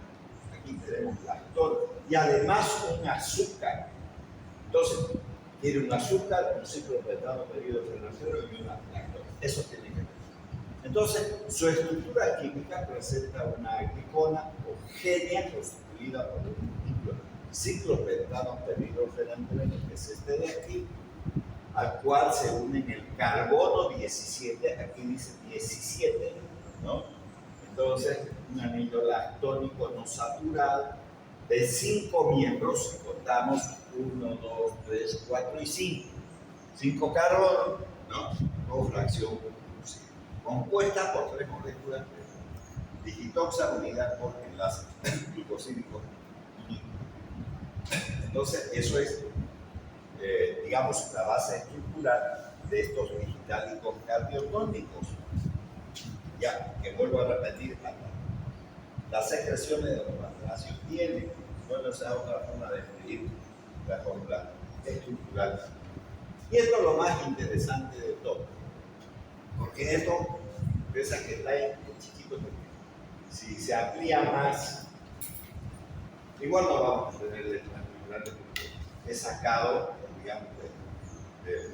Aquí tenemos lactona. Y además un azúcar. Entonces, tiene un azúcar, un ciclopentano peridofenatreno y una lactona. Eso tiene que ver. Entonces, su estructura química presenta una glicona homogénea constituida por un múltiplo ciclopentano peridofenatreno, que es este de aquí, al cual se unen el carbono 17, aquí dice 17, ¿no? Entonces, un anillo lactónico no saturado de 5 miembros, si contamos 1, 2, 3, 4 y 5. 5 carbonos, ¿no? Con fracción compuesta por 3 moléculas de digitoxa unidas por enlaces glucosídicos. Entonces, eso es, digamos, la base estructural de estos digitálicos cardiotónicos. Ya, que vuelvo a repetir, las secreciones de los aminoácidos tienen, bueno, esa es otra forma de escribir la fórmula estructural. Y esto es lo más interesante de todo, porque esto, piensa que está ahí chiquito, si se amplía más, igual no vamos a tener letras muy grandes porque he sacado, digamos, de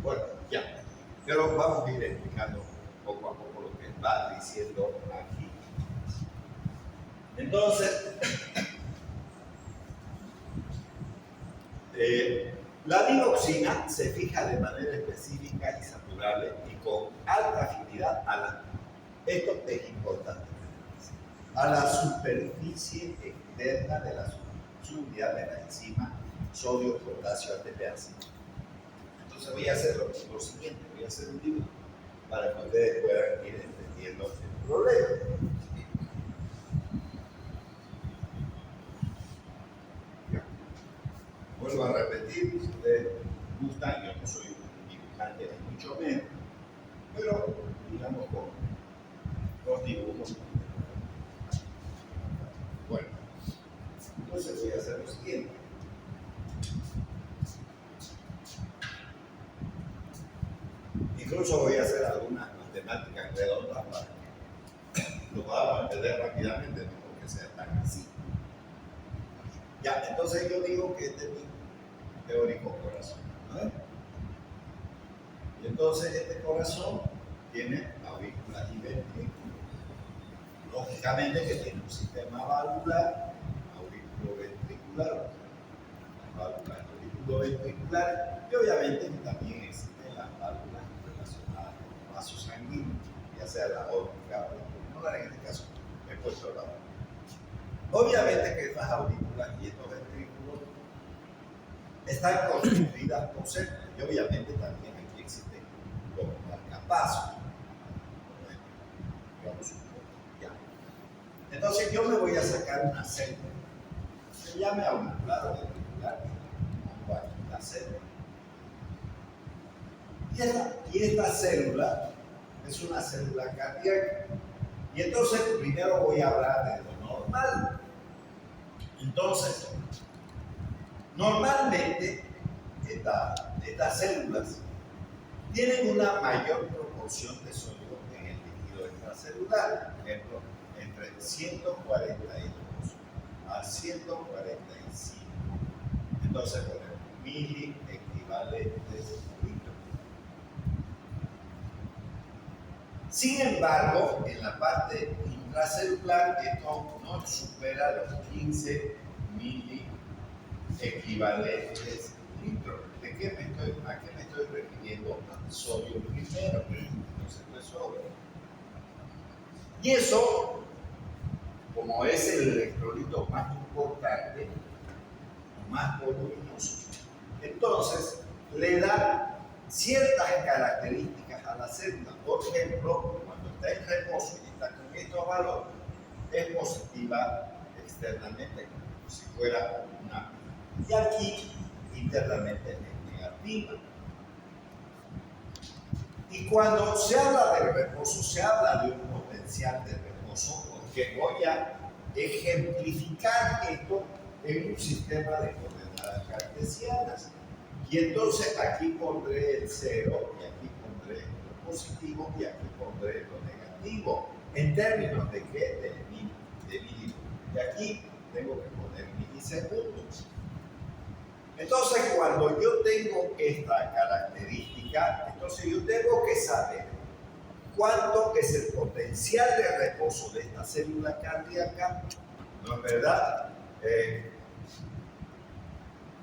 bueno, ya, pero vamos a ir explicando poco a poco lo que va diciendo aquí. Entonces, la digoxina se fija de manera específica y saturable y con alta afinidad a la, esto es importante, a la superficie externa de la subunidad de la enzima sodio, potasio, ATPase. Entonces voy a hacer lo siguiente, voy a hacer un dibujo para que ustedes puedan ir entendiendo el problema. Vuelvo a repetir, si ustedes gustan, yo no soy un dibujante ni mucho menos, pero digamos con los dibujos. Bueno, entonces voy a hacer lo siguiente. Incluso voy a hacer algunas matemáticas redondas para que lo podamos entender rápidamente, no porque sea tan así. Ya, entonces yo digo que este es mi teórico corazón, ¿no? Y entonces este corazón tiene aurículas y ventrículos. Lógicamente que tiene un sistema valvular, aurículo-ventricular, válvulas aurículo-ventriculares, y obviamente también existen las válvulas relacionadas con los vasos sanguíneos, ya sea la aórtica o la pulmonar, en este caso he puesto la válvula. Obviamente que estas aurículas y estos ventrículos están constituidas por células, y obviamente también aquí existen los marcapasos, digamos un poco, ya. Entonces yo me voy a sacar una célula, se llame auricular o ventricular, la célula. Y esta célula es una célula cardíaca. Y entonces primero voy a hablar de lo normal. Entonces, normalmente estas células tienen una mayor proporción de sodio en el líquido extracelular, por ejemplo, entre 142 a 145. Entonces, por ejemplo, mili equivalentes litros. Sin embargo, en la parte intracelular, esto no supera los 15 mili equivalentes litros. ¿De ¿A qué me estoy refiriendo? Al sodio primero. Entonces, esto es sodio. Y eso, como es el electrolito más importante, más voluminoso, entonces le da ciertas características a la célula. Por ejemplo, cuando está en reposo y está con estos valores, es positiva externamente, como si fuera una. Y aquí internamente es negativa. Y cuando se habla de reposo, se habla de un potencial de reposo, porque voy a ejemplificar esto en un sistema de coordenadas cartesianas. Y entonces aquí pondré el 0, y aquí pondré lo positivo, y aquí pondré lo negativo. ¿En términos de qué? De milisegundos. Y aquí tengo que poner milisegundos. Entonces, cuando yo tengo esta característica, entonces yo tengo que saber cuánto es el potencial de reposo de esta célula cardíaca, ¿no es verdad?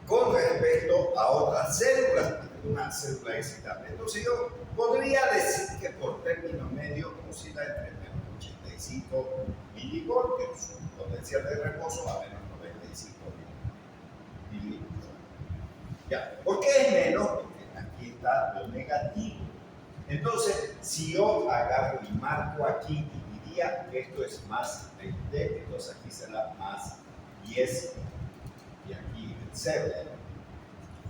Con respecto a otras células, una célula excitable. Entonces yo podría decir que por término medio oscila entre menos 85 milivoltios, potencial de reposo a menos 95 milivoltios. Ya, ¿por qué es menos? Porque aquí está lo negativo. Entonces, si yo agarro y marco aquí y diría que esto es más 20, entonces aquí será más 10 y aquí el 0.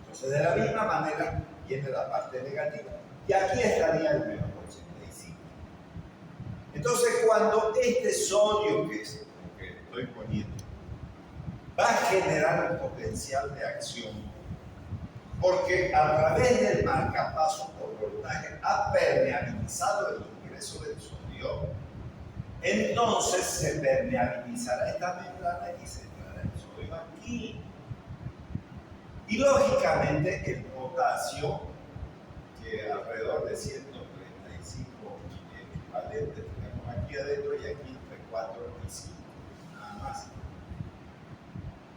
Entonces, de la misma manera viene la parte negativa y aquí estaría el menos 85. Entonces, cuando este sodio, que es lo que estoy poniendo, va a generar un potencial de acción, porque a través del marcapaso por voltaje ha permeabilizado el ingreso del sodio, entonces se permeabilizará esta membrana y se entrará el sodio aquí. Y lógicamente el potasio, que alrededor de 135 equivalentes tenemos aquí adentro y aquí entre 4 y 5, nada más.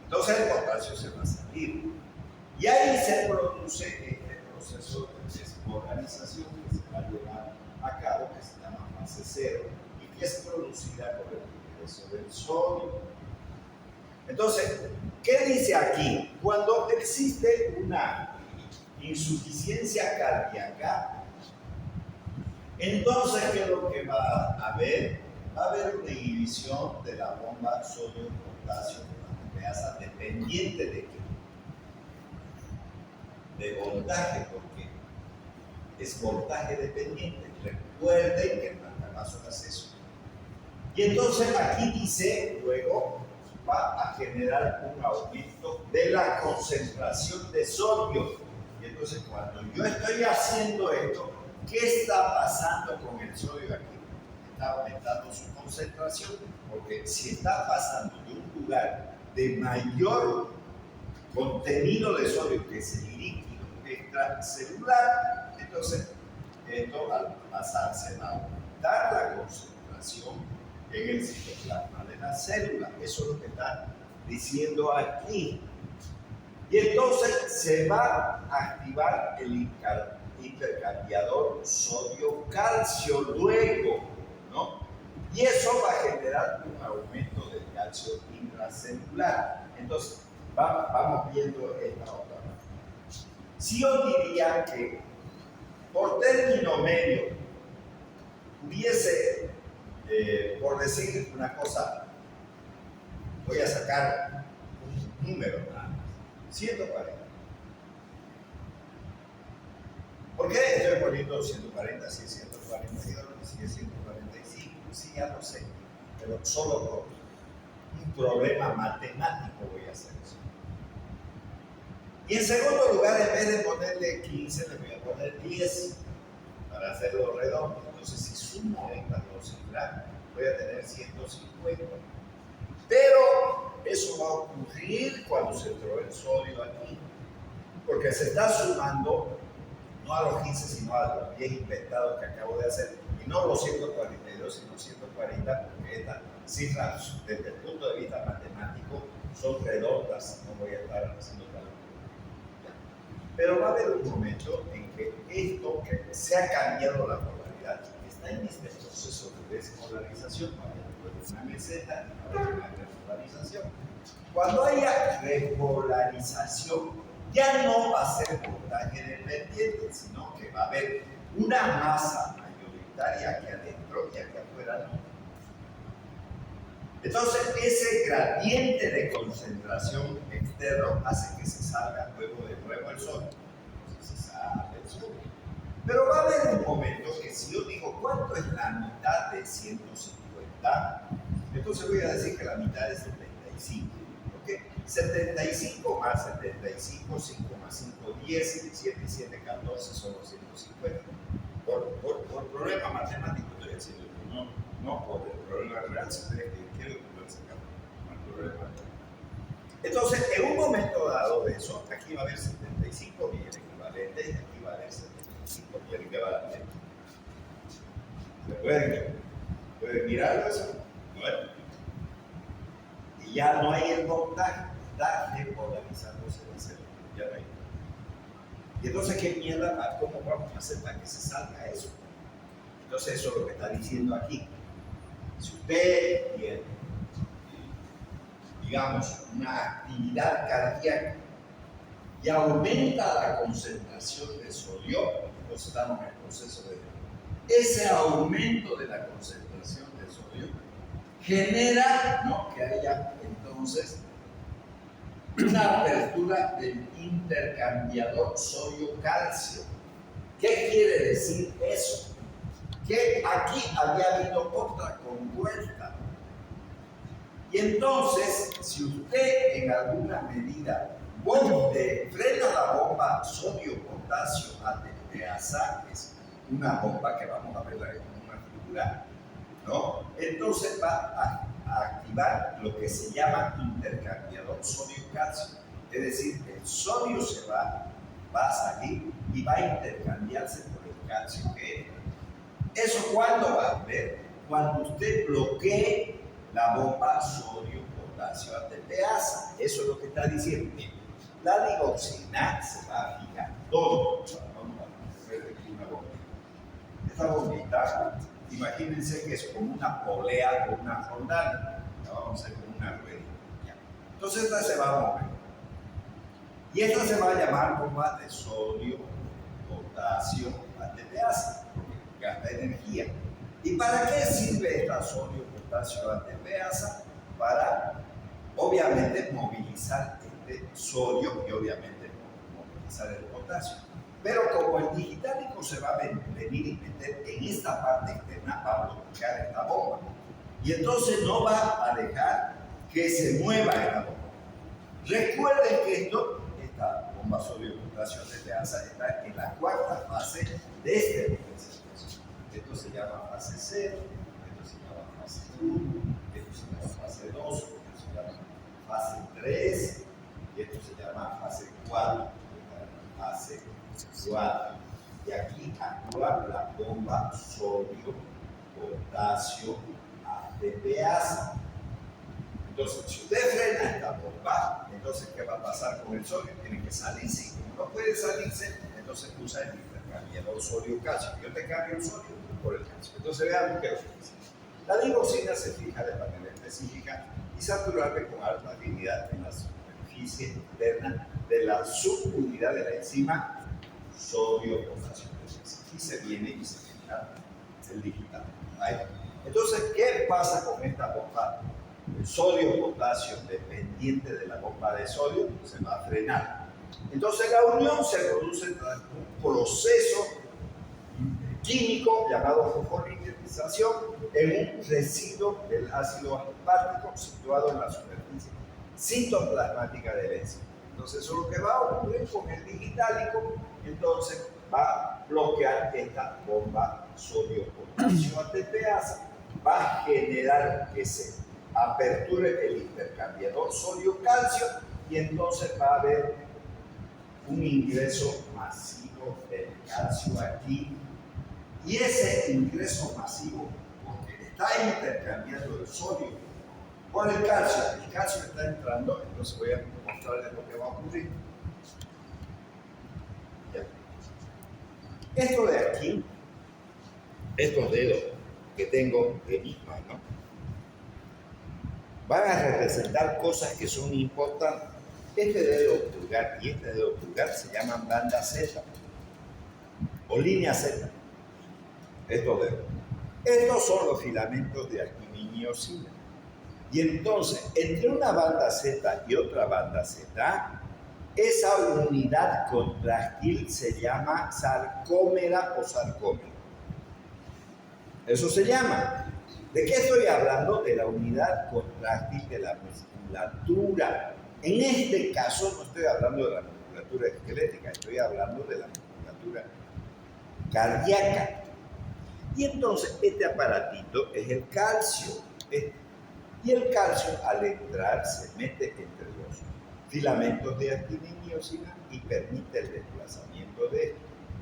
Entonces el potasio se va a salir. Y ahí se produce este proceso de despolarización que se va a llevar a cabo, que se llama fase cero, y que es producida por el ingreso del sodio. Entonces, ¿qué dice aquí? Cuando existe una insuficiencia cardíaca, entonces, ¿qué es lo que va a haber? Va a haber una inhibición de la bomba sodio-potasio nucleasa dependiente de qué? De voltaje, porque es voltaje dependiente. Recuerden que el marcapaso hace eso. Y entonces aquí dice, luego va a generar un aumento de la concentración de sodio. Y entonces cuando yo estoy haciendo esto, ¿qué está pasando con el sodio aquí? Está aumentando su concentración, porque si está pasando de un lugar de mayor contenido de sodio, que es el líquido extracelular, entonces esto al pasarse va a aumentar la concentración en el citoplasma de la célula. Eso es lo que está diciendo aquí. Y entonces se va a activar el intercambiador sodio-calcio luego, ¿no? Y eso va a generar un aumento del calcio intracelular. Entonces, vamos viendo esta otra parte. Si yo diría que por término medio hubiese, por decir una cosa, voy a sacar un número nada más, 140. ¿Por qué estoy poniendo 140 si es 142 si es 145? Sí, ya lo sé, pero solo por un problema matemático voy a hacer eso. Y en segundo lugar, en vez de ponerle 15, le voy a poner 10 para hacerlo redondo. Entonces, si sumo estas dos cifras, voy a tener 150. Pero eso va a ocurrir cuando se entró el sodio aquí, porque se está sumando no a los 15, sino a los 10 inventados que acabo de hacer, y no los 142, sino 140, porque estas cifras, desde el punto de vista matemático, son redondas, no voy a estar haciendo cálculos. Pero va a haber un momento en que esto se ha cambiado la polaridad, está en este proceso de despolarización, va a haber una meseta y va a haber una repolarización. Cuando haya repolarización, ya no va a ser voltaje dependiente, sino que va a haber una masa mayoritaria aquí adentro y aquí afuera no. Entonces, ese gradiente de concentración externo hace que se salga luego de nuevo el sol. Entonces, se sale el sol. Pero va a haber un momento que si yo digo, ¿cuánto es la mitad de 150? Entonces voy a decir que la mitad es 75. ¿Ok? 75 más 75, 5 más 5, 10, 7 y 7, 14 son los 150. Por problema matemático estoy haciendo esto, no por el problema real, si ustedes quieren poder sacar el problema. Entonces, en un momento dado de eso, aquí va a haber 75 mil equivalentes y aquí va a haber 75 mil equivalentes. ¿Pueden mirar eso? Bueno. Y ya no hay el voltaje, está repolarizándose el cero, ya no hay. Y entonces, ¿qué mierda? ¿Cómo vamos a hacer para que se salga eso? Entonces, eso es lo que está diciendo aquí. Si usted tiene, digamos, una actividad cardíaca y aumenta la concentración de sodio, entonces estamos en el proceso de ese aumento de la concentración de sodio genera, ¿no?, que haya entonces una apertura del intercambiador sodio-calcio. ¿Qué quiere decir eso? Que aquí había habido otra compuerta. Y entonces, si usted en alguna medida frena la bomba sodio-potasio ATPasa, que es una bomba que vamos a ver en una figura, ¿no? Entonces va a activar lo que se llama intercambiador sodio-calcio. Es decir, el sodio va a salir y va a intercambiarse por el calcio que entra. ¿Eso cuándo va a ver? Cuando usted bloquee la bomba sodio-potasio ATPasa. Eso es lo que está diciendo. La digoxina se va a fijar todo. Vamos a ver aquí una bomba. Esta bombita, imagínense que es como una polea o una fondana. La vamos a hacer como una ruedita. Entonces esta se va a mover. Y esta se va a llamar bomba de sodio, potasio, ATPasa, porque gasta energía. ¿Y para qué sirve esta sodio, potasio, ATPasa? Para, obviamente, movilizar este sodio y, obviamente, movilizar el potasio. Pero como el digitálico se va a venir y meter en esta parte externa, va a bloquear esta bomba. Y entonces no va a dejar que se mueva esta bomba. Recuerden que esta bomba sodio-potasio ATPasa está en la cuarta fase de este proceso. Esto se llama fase 0, esto se llama fase 1, esto se llama fase 2, esto se llama fase 3 y esto se llama fase 4. Fase 4. Y aquí actúa la bomba sodio, potasio, ATPasa. Entonces, si usted frena esta bomba, entonces, ¿qué va a pasar con el sodio? Tiene que salirse. Y como no puede salirse, entonces usa el intercambiador sodio-calcio. Yo te cambio el sodio por el calcio. Entonces, vean qué es lo que dice. La digoxina se fija de manera específica y saturable con alta afinidad en la superficie interna de la subunidad de la enzima sodio-potasio. Aquí se viene y se fija el digital. Ahí. Entonces, ¿qué pasa con esta bomba? El sodio-potasio dependiente de la bomba de sodio se va a frenar. Entonces la unión se produce tras un proceso químico llamado fosforilitización en un residuo del ácido aspartico situado en la superficie citoplasmática del enzima. Entonces eso es lo que va a ocurrir con el digitálico. Entonces va a bloquear esta bomba sodio-potasio ATPasa, va a generar que se aperture el intercambiador sodio-calcio y entonces va a haber un ingreso masivo del calcio aquí. Y ese ingreso masivo, porque está intercambiando el sodio por el calcio está entrando, entonces voy a mostrarles lo que va a ocurrir. Esto de aquí, estos dedos que tengo de mis manos, van a representar cosas que son importantes. Este dedo pulgar y este dedo pulgar se llaman banda Z o línea Z. Estos dedos. Estos son los filamentos de alquiminiosina. Y entonces, entre una banda Z y otra banda Z, esa unidad contráctil se llama sarcómera o sarcómero. Eso se llama. ¿De qué estoy hablando? De la unidad contráctil de la musculatura. En este caso no estoy hablando de la musculatura esquelética, estoy hablando de la musculatura cardíaca. Y entonces este aparatito es el calcio. Y el calcio al entrar se mete entre los filamentos de actinimiosina y permite el desplazamiento de esto.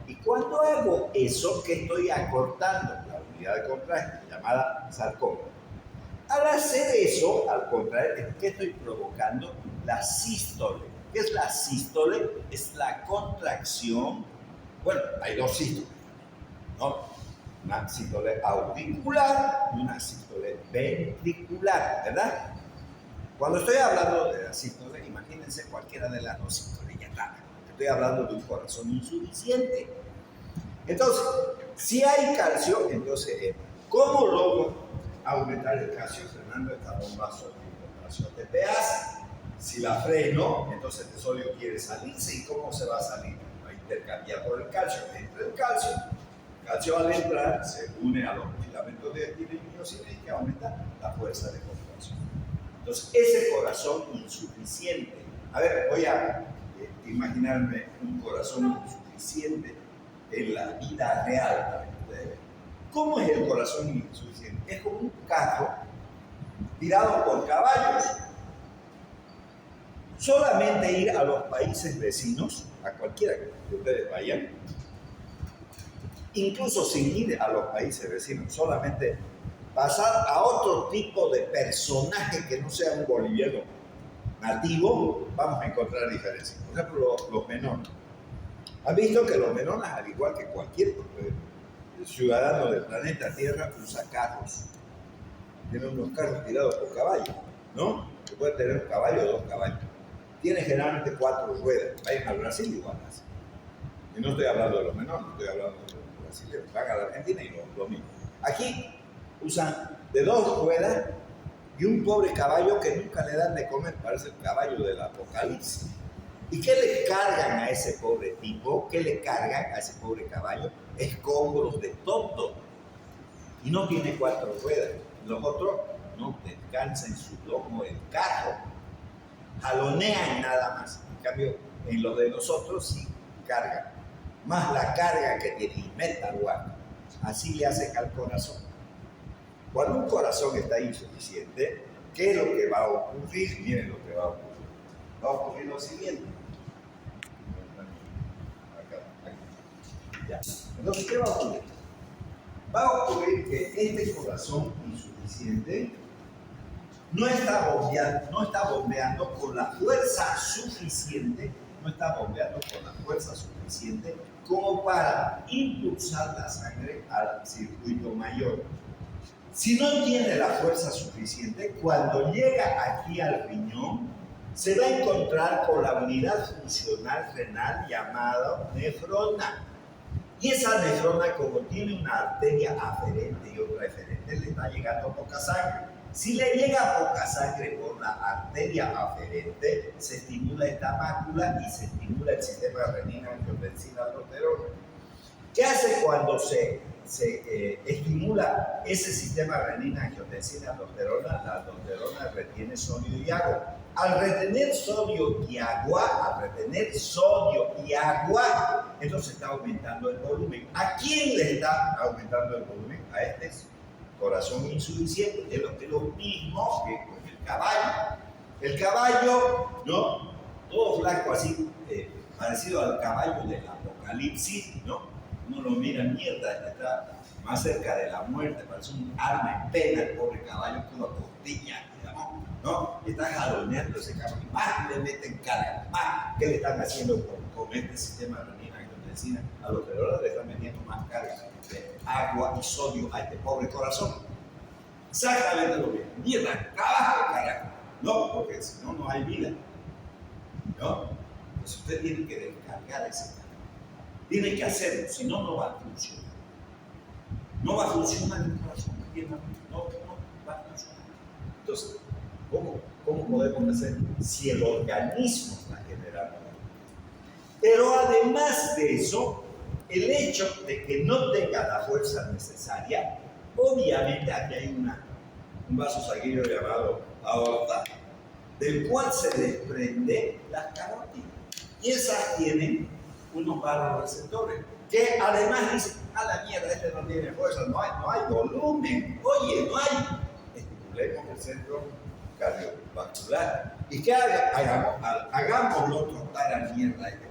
Y cuando hago eso, que estoy acortando la unidad contráctil llamada sarcómero. Al hacer eso, al contraer, ¿qué estoy provocando? La sístole. ¿Qué es la sístole? Es la contracción. Bueno, hay dos sístoles, ¿no? Una sístole auricular y una sístole ventricular, ¿verdad? Cuando estoy hablando de la sístole, imagínense cualquiera de las dos sístoles, ya está. Estoy hablando de un corazón insuficiente. Entonces, si hay calcio, entonces, ¿cómo logro aumentar el calcio frenando esta bomba sodio-potasio ATPase? Si la freno, entonces el sodio quiere salirse. ¿Y cómo se va a salir? Va a intercambiar por el calcio. Entra el calcio. El calcio al entrar se une a los filamentos de actinimiosina y que aumenta la fuerza de contracción. Entonces, ese corazón insuficiente. A ver, voy a imaginarme un corazón insuficiente en la vida real para que ustedes vean. ¿Cómo es el corazón insuficiente? Es como un carro tirado por caballos. Solamente ir a los países vecinos, a cualquiera que ustedes vayan, incluso sin ir a los países vecinos, solamente pasar a otro tipo de personaje que no sea un boliviano nativo, vamos a encontrar diferencias. Por ejemplo, los menonas. ¿Han visto que los menonas, al igual que cualquier ciudadano del planeta Tierra, usa carros? Tienen unos carros tirados por caballos, ¿no? Que puede tener un caballo o dos caballos. Tiene generalmente 4 ruedas. Vayan al Brasil igual así. Y no estoy hablando de los menonas, estoy hablando de los brasileños. Van a la Argentina y lo mismo. Aquí usan de 2 ruedas y un pobre caballo que nunca le dan de comer, parece el caballo del Apocalipsis. ¿Y qué le cargan a ese pobre tipo? ¿Qué le cargan a ese pobre caballo? Escombros de tonto. Y no tiene 4 ruedas. Los otros no descansan en su lomo el carro. Jalonean nada más. En cambio, en los de nosotros sí cargan. Más la carga que tiene y meta guarda. Así le hacen al corazón. Cuando un corazón está insuficiente, ¿qué es lo que va a ocurrir? Miren lo que va a ocurrir. Va a ocurrir lo siguiente. Ya. Entonces, ¿qué va a ocurrir? Va a ocurrir que este corazón insuficiente no está bombeando con la fuerza suficiente, como para impulsar la sangre al circuito mayor. Si no tiene la fuerza suficiente, cuando llega aquí al riñón, se va a encontrar con la unidad funcional renal llamada nefrona. Y esa nefrona, como tiene una arteria aferente y otra eferente, le está llegando poca sangre. Si le llega poca sangre por la arteria aferente, se estimula esta mácula y se estimula el sistema renina-angiotensina-aldosterona. ¿Qué hace cuando se estimula ese sistema renina-angiotensina-aldosterona? La aldosterona retiene sodio y agua. Al retener sodio y agua, entonces está aumentando el volumen. ¿A quién le está aumentando el volumen? A este corazón insuficiente, es lo mismo que con el caballo. El caballo, ¿no? Todo flaco así, parecido al caballo del Apocalipsis, ¿no? Uno lo mira, mierda, está más cerca de la muerte, parece un alma en pena el pobre caballo, toda costilla, digamos, ¿no? Y está jaloneando ese caballo, más le meten carga, más, ¿qué le están haciendo con este sistema renina medicina, a los perdedores le están metiendo más carga de agua y sodio a este pobre corazón. Exactamente lo mismo. Mierda, trabaja, carajo. No, porque si no, no hay vida. ¿No? Pues usted tiene que descargar ese carga. Tiene que hacerlo, si no, no va a funcionar. No va a funcionar el corazón. No va a funcionar. Entonces, ¿cómo podemos hacer si el organismo está generando? Pero además de eso, el hecho de que no tenga la fuerza necesaria, obviamente aquí hay un vaso sanguíneo llamado aorta, del cual se desprende las carótidas. Y esas tienen unos vasoreceptores, que además dicen, a la mierda, este no tiene fuerza, no hay volumen, oye, no hay. Estimulemos el centro cardiovascular. ¿Y qué hagámoslo trotar a mierda este que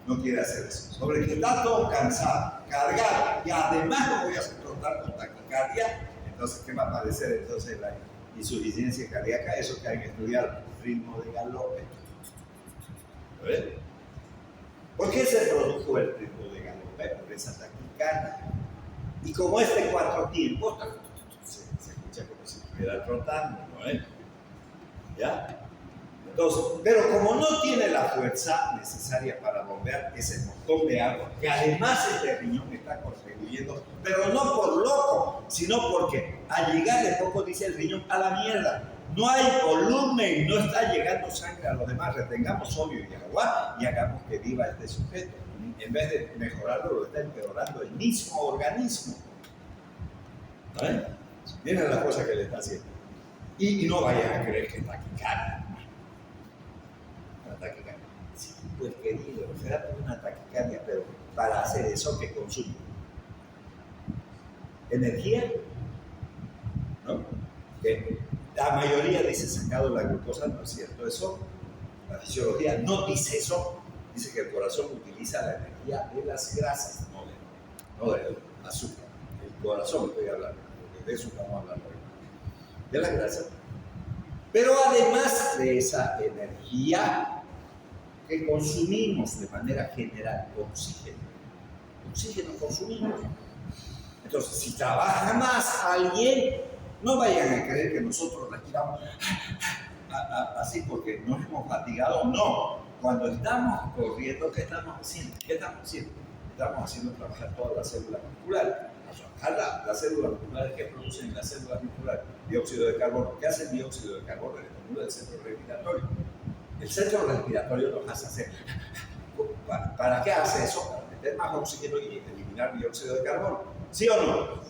no quiere hacer eso? Sobre que está todo cansado, cargado, y además lo voy a hacer trotar con taquicardia, entonces, ¿qué va a aparecer? Entonces, la insuficiencia cardíaca, eso que hay que estudiar, ritmo de galope. ¿Ves? ¿Por qué se produjo el ritmo de galope? Por esa taquicardia. Y como es de 4 tiempos, se escucha como si estuviera trotando, ¿no? ¿Ya? Entonces, pero como no tiene la fuerza necesaria para bombear ese montón de agua, que además este riñón está contribuyendo, pero no por loco, sino porque al llegar de poco dice el riñón, a la mierda, no hay volumen, no está llegando sangre a los demás, retengamos sodio y agua y hagamos que viva este sujeto. En vez de mejorarlo, lo está empeorando el mismo organismo. ¿Vale? Miren la cosa que le está haciendo. Y no vayan a creer que está taquicardia. Una taquicardia. Sí, pues querido, será una taquicardia, pero para hacer eso, ¿qué consume? ¿Energía? ¿No? Que la mayoría dice sacado la glucosa, no es cierto eso. La fisiología no dice eso. Dice que el corazón utiliza la energía de las grasas, no del azúcar. El corazón estoy hablando, porque de eso estamos hablando hoy. De las grasas. Pero además de esa energía que consumimos de manera general, oxígeno consumimos. Entonces, si trabaja más alguien, no vayan a creer que nosotros respiramos así porque nos hemos fatigado. No, cuando estamos corriendo, ¿qué estamos haciendo? Estamos haciendo trabajar todas las células musculares. Las células musculares que producen las células musculares dióxido de carbono. ¿Qué hace el dióxido de carbono? Estimula el centro respiratorio. El centro respiratorio nos hace hacer. ¿Para qué hace eso? Para meter más oxígeno y eliminar dióxido de carbono. ¿Sí o no?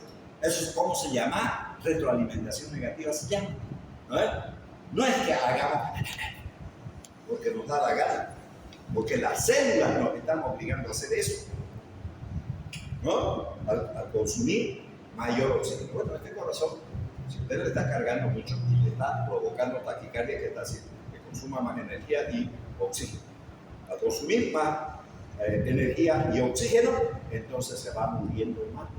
Eso es como se llama retroalimentación negativa, se llama. No es que hagamos porque nos da la gana, porque las células nos están obligando a hacer eso. ¿No? Al consumir mayor oxígeno. Bueno, este corazón, si usted le está cargando mucho y le está provocando taquicardia, ¿qué está haciendo? Que consuma más energía y oxígeno. Al consumir más energía y oxígeno, entonces se va muriendo más.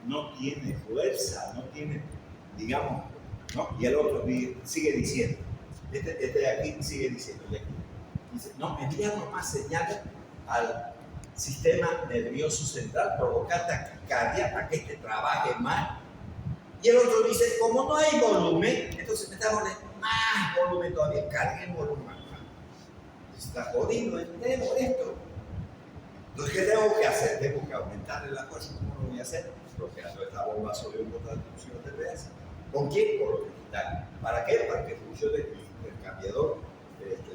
No tiene fuerza, no tiene, digamos, ¿no? Y el otro sigue diciendo, este de aquí sigue diciendo, dice, no, enviamos más señales al sistema nervioso central, provocar taquicardia para que este trabaje más. Y el otro dice, como no hay volumen, entonces necesitamos más volumen todavía, carguen volumen más. Se está jodiendo entero esto. Entonces, ¿qué tengo que hacer? Tengo que aumentarle la fuerza. ¿Cómo lo voy a hacer? Bloqueando esta bomba sobre un botón de transfusión de TBS. ¿Con quién? Con los digitales. ¿Para qué? Para que funcione el intercambiador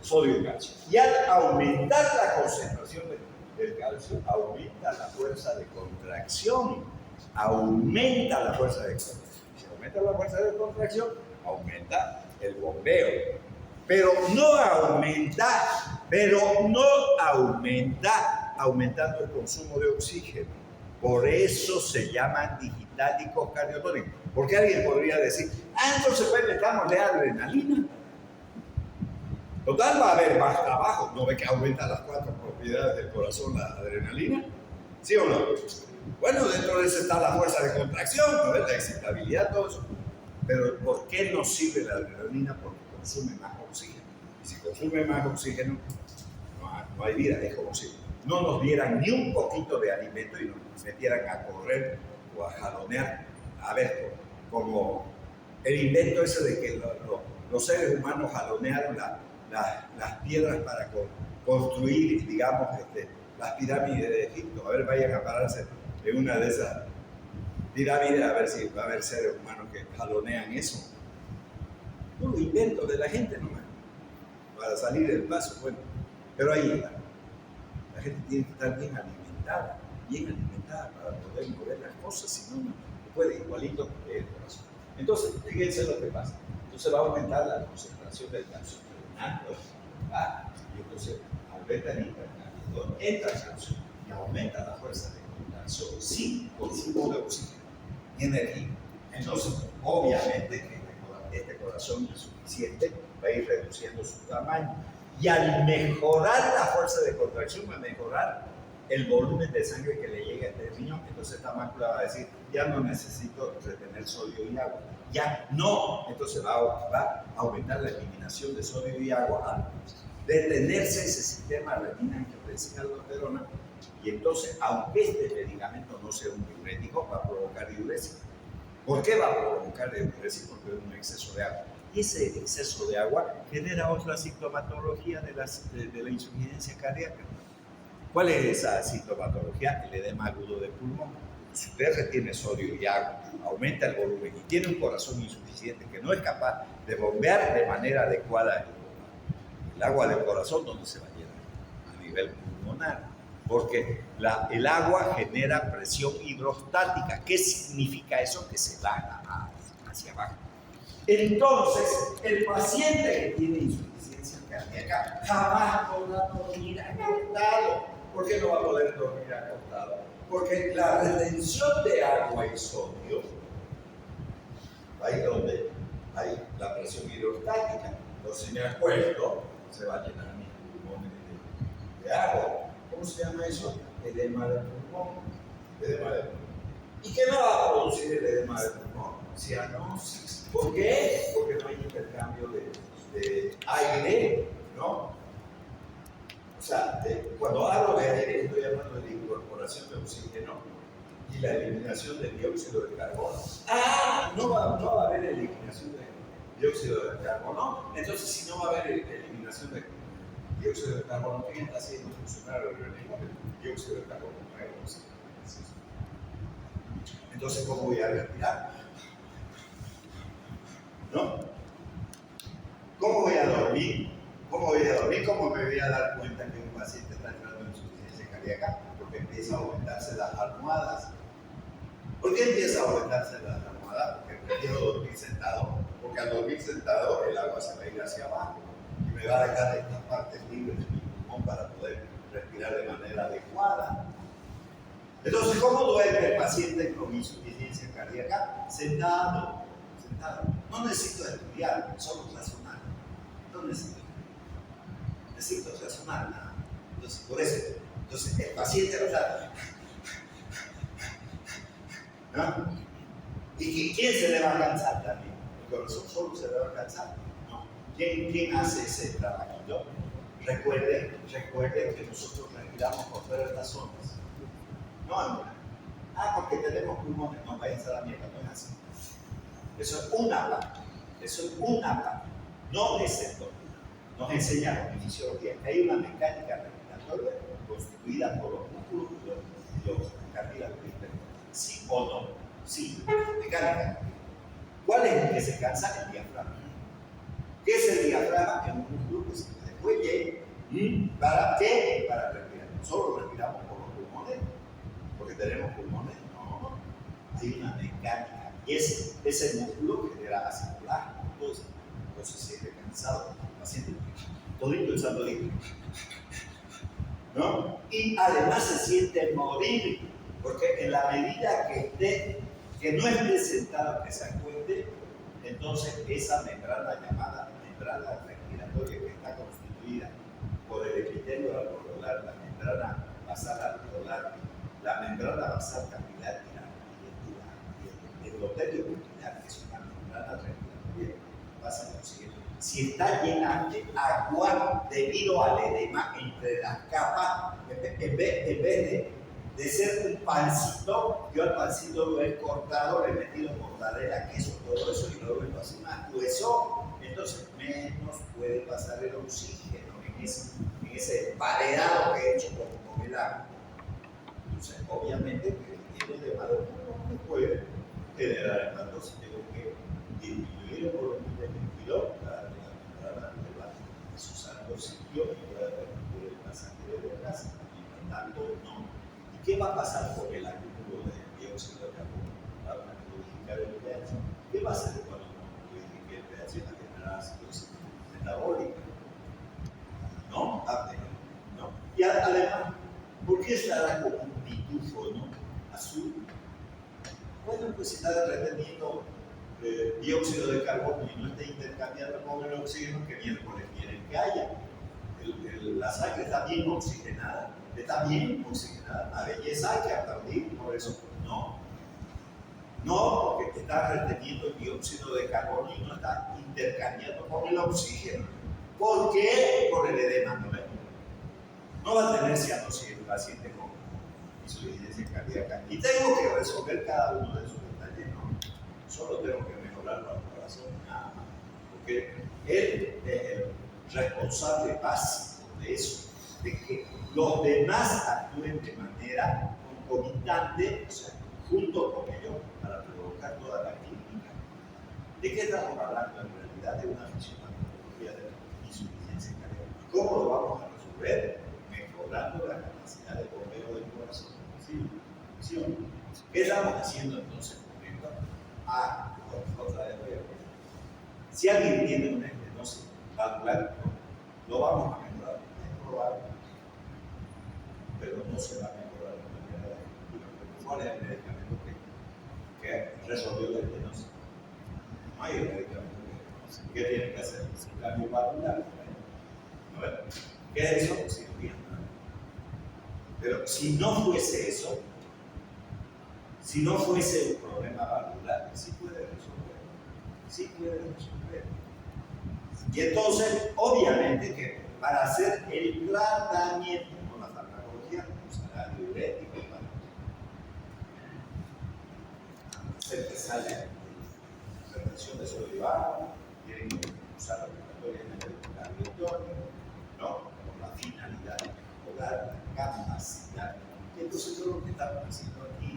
sodio y calcio. Y al aumentar la concentración del calcio, aumenta la fuerza de contracción. Aumenta la fuerza de contracción. Si aumenta la fuerza de contracción, aumenta el bombeo. Pero no aumenta aumentando el consumo de oxígeno. Por eso se llaman digitálicos cardiotónicos. Porque alguien podría decir, entonces pues metámosle adrenalina. Total, va a haber más trabajo. ¿No ve que aumenta las 4 propiedades del corazón la adrenalina? ¿Sí o no? Bueno, dentro de eso está la fuerza de contracción, ¿no? La excitabilidad, todo eso. Pero ¿por qué nos sirve la adrenalina? Porque consume más oxígeno. Y si consume más oxígeno, no hay vida, es como si no nos dieran ni un poquito de alimento y nos metieran a correr o a jalonear. A ver, como el invento ese de que los seres humanos jalonearon las piedras para construir, digamos, las pirámides de Egipto. A ver, vayan a pararse en una de esas pirámides a ver si va a haber seres humanos que jalonean eso. Puro invento de la gente nomás, para salir del paso. Bueno, pero ahí está. La gente tiene que estar bien alimentada para poder mover las cosas, si no, no puede, igualito que el corazón. Entonces, fíjense lo que pasa. Entonces va a aumentar la concentración del calcio renal, y entonces aumenta el internamiento, entra el calcio y aumenta la fuerza de contracción sin consumo de oxígeno y energía. Entonces, obviamente que este corazón insuficiente va a ir reduciendo su tamaño. Y al mejorar la fuerza de contracción, va a mejorar el volumen de sangre que le llega a este riñón. Entonces esta mácula va a decir, ya no necesito retener sodio y agua. Ya no. Entonces va a aumentar la eliminación de sodio y agua al detenerse ese sistema renina-angiotensina-aldosterona. Y entonces, aunque este medicamento no sea un diurético, va a provocar diuresis. ¿Por qué va a provocar diuresis? Porque es un exceso de agua. Y ese exceso de agua genera otra sintomatología de la insuficiencia cardíaca. ¿Cuál es esa sintomatología? El edema agudo del pulmón. Si usted retiene sodio y agua, aumenta el volumen y tiene un corazón insuficiente que no es capaz de bombear de manera adecuada el agua del corazón, ¿dónde se va a llenar? A nivel pulmonar. Porque el agua genera presión hidrostática. ¿Qué significa eso? Que se baja hacia abajo. Entonces, el paciente que tiene insuficiencia cardíaca jamás podrá dormir acostado. ¿Por qué no va a poder dormir acostado? Porque la retención de agua y sodio, ahí donde hay la presión hidrostática, entonces si me acuesto, se va a llenar mi pulmón de agua. ¿Cómo se llama eso? Edema del pulmón. Edema del pulmón. ¿Y qué me va a producir el edema del pulmón? Cianosis. ¿Por qué? Porque no hay intercambio de aire, ¿no? O sea, cuando hablo de aire, estoy hablando de la incorporación de oxígeno y la eliminación del dióxido de carbono. No va a haber eliminación de dióxido de carbono. Entonces, si no va a haber eliminación de dióxido de carbono, ¿qué está haciendo funcionar el organismo? El dióxido de carbono no hay oxígeno. Entonces, ¿cómo voy a respirar? ¿No? ¿Cómo voy a dormir? ¿Cómo me voy a dar cuenta que un paciente está entrando en insuficiencia cardíaca? Porque empieza a aumentarse las almohadas. ¿Por qué empieza a aumentarse las almohadas? Porque prefiero dormir sentado. Porque al dormir sentado el agua se va a ir hacia abajo y me va a dejar estas partes libres de mi pulmón para poder respirar de manera adecuada. Entonces, ¿cómo duerme el paciente con insuficiencia cardíaca? Sentado. No necesito estudiar, solo razonar. No necesito razonar nada. Entonces, por eso, el paciente va a estar, ¿no? ¿Y quién se le va a cansar también? ¿El corazón solo se le va a cansar? No. ¿Quién hace ese trabajito? Recuerden que nosotros respiramos por todas las zonas. No, porque tenemos pulmones. No, váyanse a la mierda, no es así. Eso es una parte. No es el todo. Nos enseñaron en fisiología que hay una mecánica respiratoria constituida por los músculos y los cartílagos internos. ¿Sí o no? Sí, mecánica. ¿Cuál es el que se cansa? El diafragma. ¿Qué es el diafragma? Es un músculo que se descuelle. ¿Para qué? Para respirar. ¿Solo respiramos por los pulmones? ¿Porque tenemos pulmones? No. Hay una mecánica. Y ese músculo genera ácido láctico. Entonces se siente cansado. El paciente todito echando líquido. ¿No? Y además se siente morir. Porque en la medida que no esté sentado, que se acueste, entonces esa membrana llamada membrana respiratoria que está constituida por el epitelio alveolar, la membrana basal alveolar, la membrana basal capilar y el endotelio capilar, que es una membrana respiratoria, pasa lo siguiente. si está llena de agua debido al edema entre las capas, en vez de ser un pancito, yo al pancito lo he cortado, le he metido mortadela, queso, todo eso, y luego lo hace más grueso, entonces menos puede pasar el oxígeno en ese paredado que he hecho con el agua. Entonces, obviamente, el hielo de madera no puede generar entonces tengo que disminuir el volumen del ventilador para que la membrana de su santo sitio y pueda permitir el pasaje de gas. Y por tanto, no. ¿Y qué va a pasar con el acúmulo de dióxido de carbono? Para modificar el pH. ¿Qué va a hacer cuando modifique el pH? Va a generar acidosis metabólica. ¿No? ¿No? Y además, ¿por qué estará como un pitufo, ¿no? Azul? Bueno, pues si está reteniendo dióxido de carbono y no está intercambiando con el oxígeno, que miércoles quieren que haya. La sangre está bien oxigenada, una belleza, hay que aplaudir por eso. No, porque está reteniendo el dióxido de carbono y no está intercambiando con el oxígeno. ¿Por qué? Por el edema, ¿no? No va a tener cianosis el paciente con insuficiencia cardíaca. Y tengo que resolver cada uno de esos detalles, ¿no? Solo tengo que mejorar la corazón, nada más. Porque él es el responsable básico de eso, de que los demás actúen de manera concomitante, o sea, junto con ellos, para provocar toda la clínica. ¿De qué estamos hablando en realidad? De una fisiopatología de insuficiencia cardíaca. ¿Cómo lo vamos a resolver? Mejorando la capacidad de bombeo del corazón. ¿Sí o no? ¿Qué estamos haciendo entonces con esto? Otra vez voy a ver. Si alguien tiene una estenosis valvular, lo vamos a mejorar. Es probable. Pero no se va a mejorar de manera efectiva. ¿Cuál es el medicamento que resolvió la estenosis? No hay el medicamento que ¿qué tiene que hacer? Un cambio valvular. ¿No ves? ¿Qué es eso? Cirugía. Pero si no fuese eso, si no fuese un problema valvular, sí puede resolver. Sí puede resolver. Y entonces, obviamente que para hacer el tratamiento con la farmacología, usará diurético para hacer que salga la retención de sodio bajo, tienen que usar la obligatoriamente el cardiotónico, ¿no? Con la finalidad de mejorar la capacidad. Y entonces, todo lo que estamos haciendo aquí,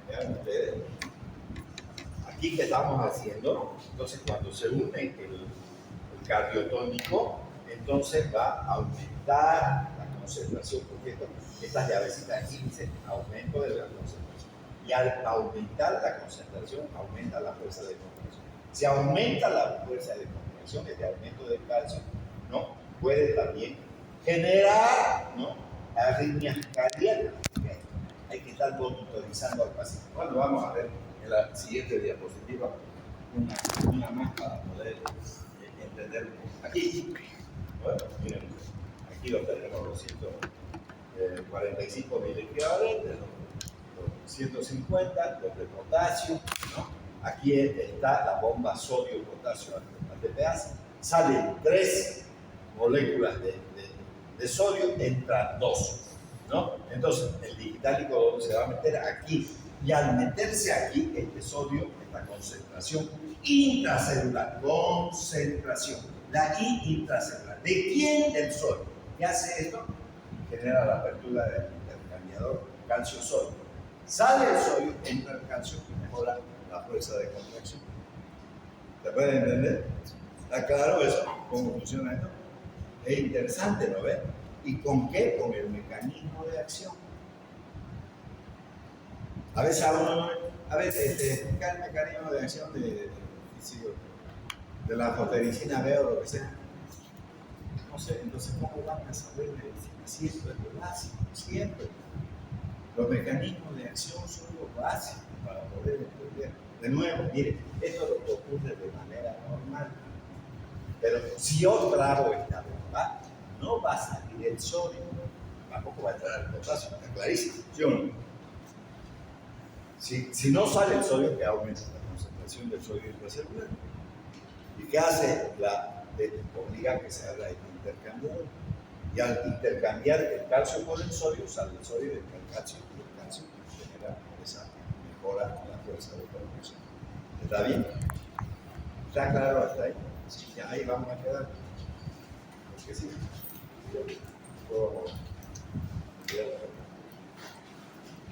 vean ustedes, aquí que estamos haciendo, entonces cuando se une el cardiotónico, entonces va a aumentar la concentración, porque estas llavecitas aquí dicen aumento de la concentración. Y al aumentar la concentración, aumenta la fuerza de contracción. Si aumenta la fuerza de contracción, este aumento del calcio, ¿no? Puede también generar, ¿no?, arritmias cardíacas. ¿Okay? Hay que estar monitorizando al paciente. Bueno, vamos a ver en la siguiente diapositiva una más para poder entender. Aquí, bueno, miren, aquí lo tenemos los 145 miliequivalentes, los 150, los de potasio, ¿no? Aquí está la bomba sodio-potasio ATPase. Salen 3 moléculas de sodio, entran 2, ¿no? Entonces, el digitálico se va a meter aquí. Y al meterse aquí, este sodio, esta concentración intracelular, la I intracelular. ¿De quién? Del sodio. ¿Qué hace esto? Genera la apertura del intercambiador calcio-sodio. Sale el sodio, entra el calcio y mejora la fuerza de contracción. ¿Se puede entender? ¿Está claro eso? ¿Cómo funciona esto? Es interesante, ¿no ves? ¿Y con qué? Con el mecanismo de acción. A veces a uno, explicar el mecanismo de acción de la fotericina B o lo que sea. No sé, entonces, ¿cómo van a saber si esto es lo básico? Siempre. Los mecanismos de acción son los básicos para poder entender. De nuevo, mire, esto lo ocurre de manera normal. Pero si yo trago esta bomba, no va a salir el sodio, tampoco va a entrar el potasio, está clarísimo, ¿sí o no? Si no sale el sodio, que aumenta la concentración del sodio intracelular. ¿Y qué hace? Obliga a que se haga el intercambiador. Y al intercambiar el calcio por el sodio, sale el sodio y el calcio, y el calcio genera esa mejora en la fuerza de propulsión. ¿Está bien? ¿Está claro hasta ahí? Sí, ya ahí vamos a quedar. Porque sí.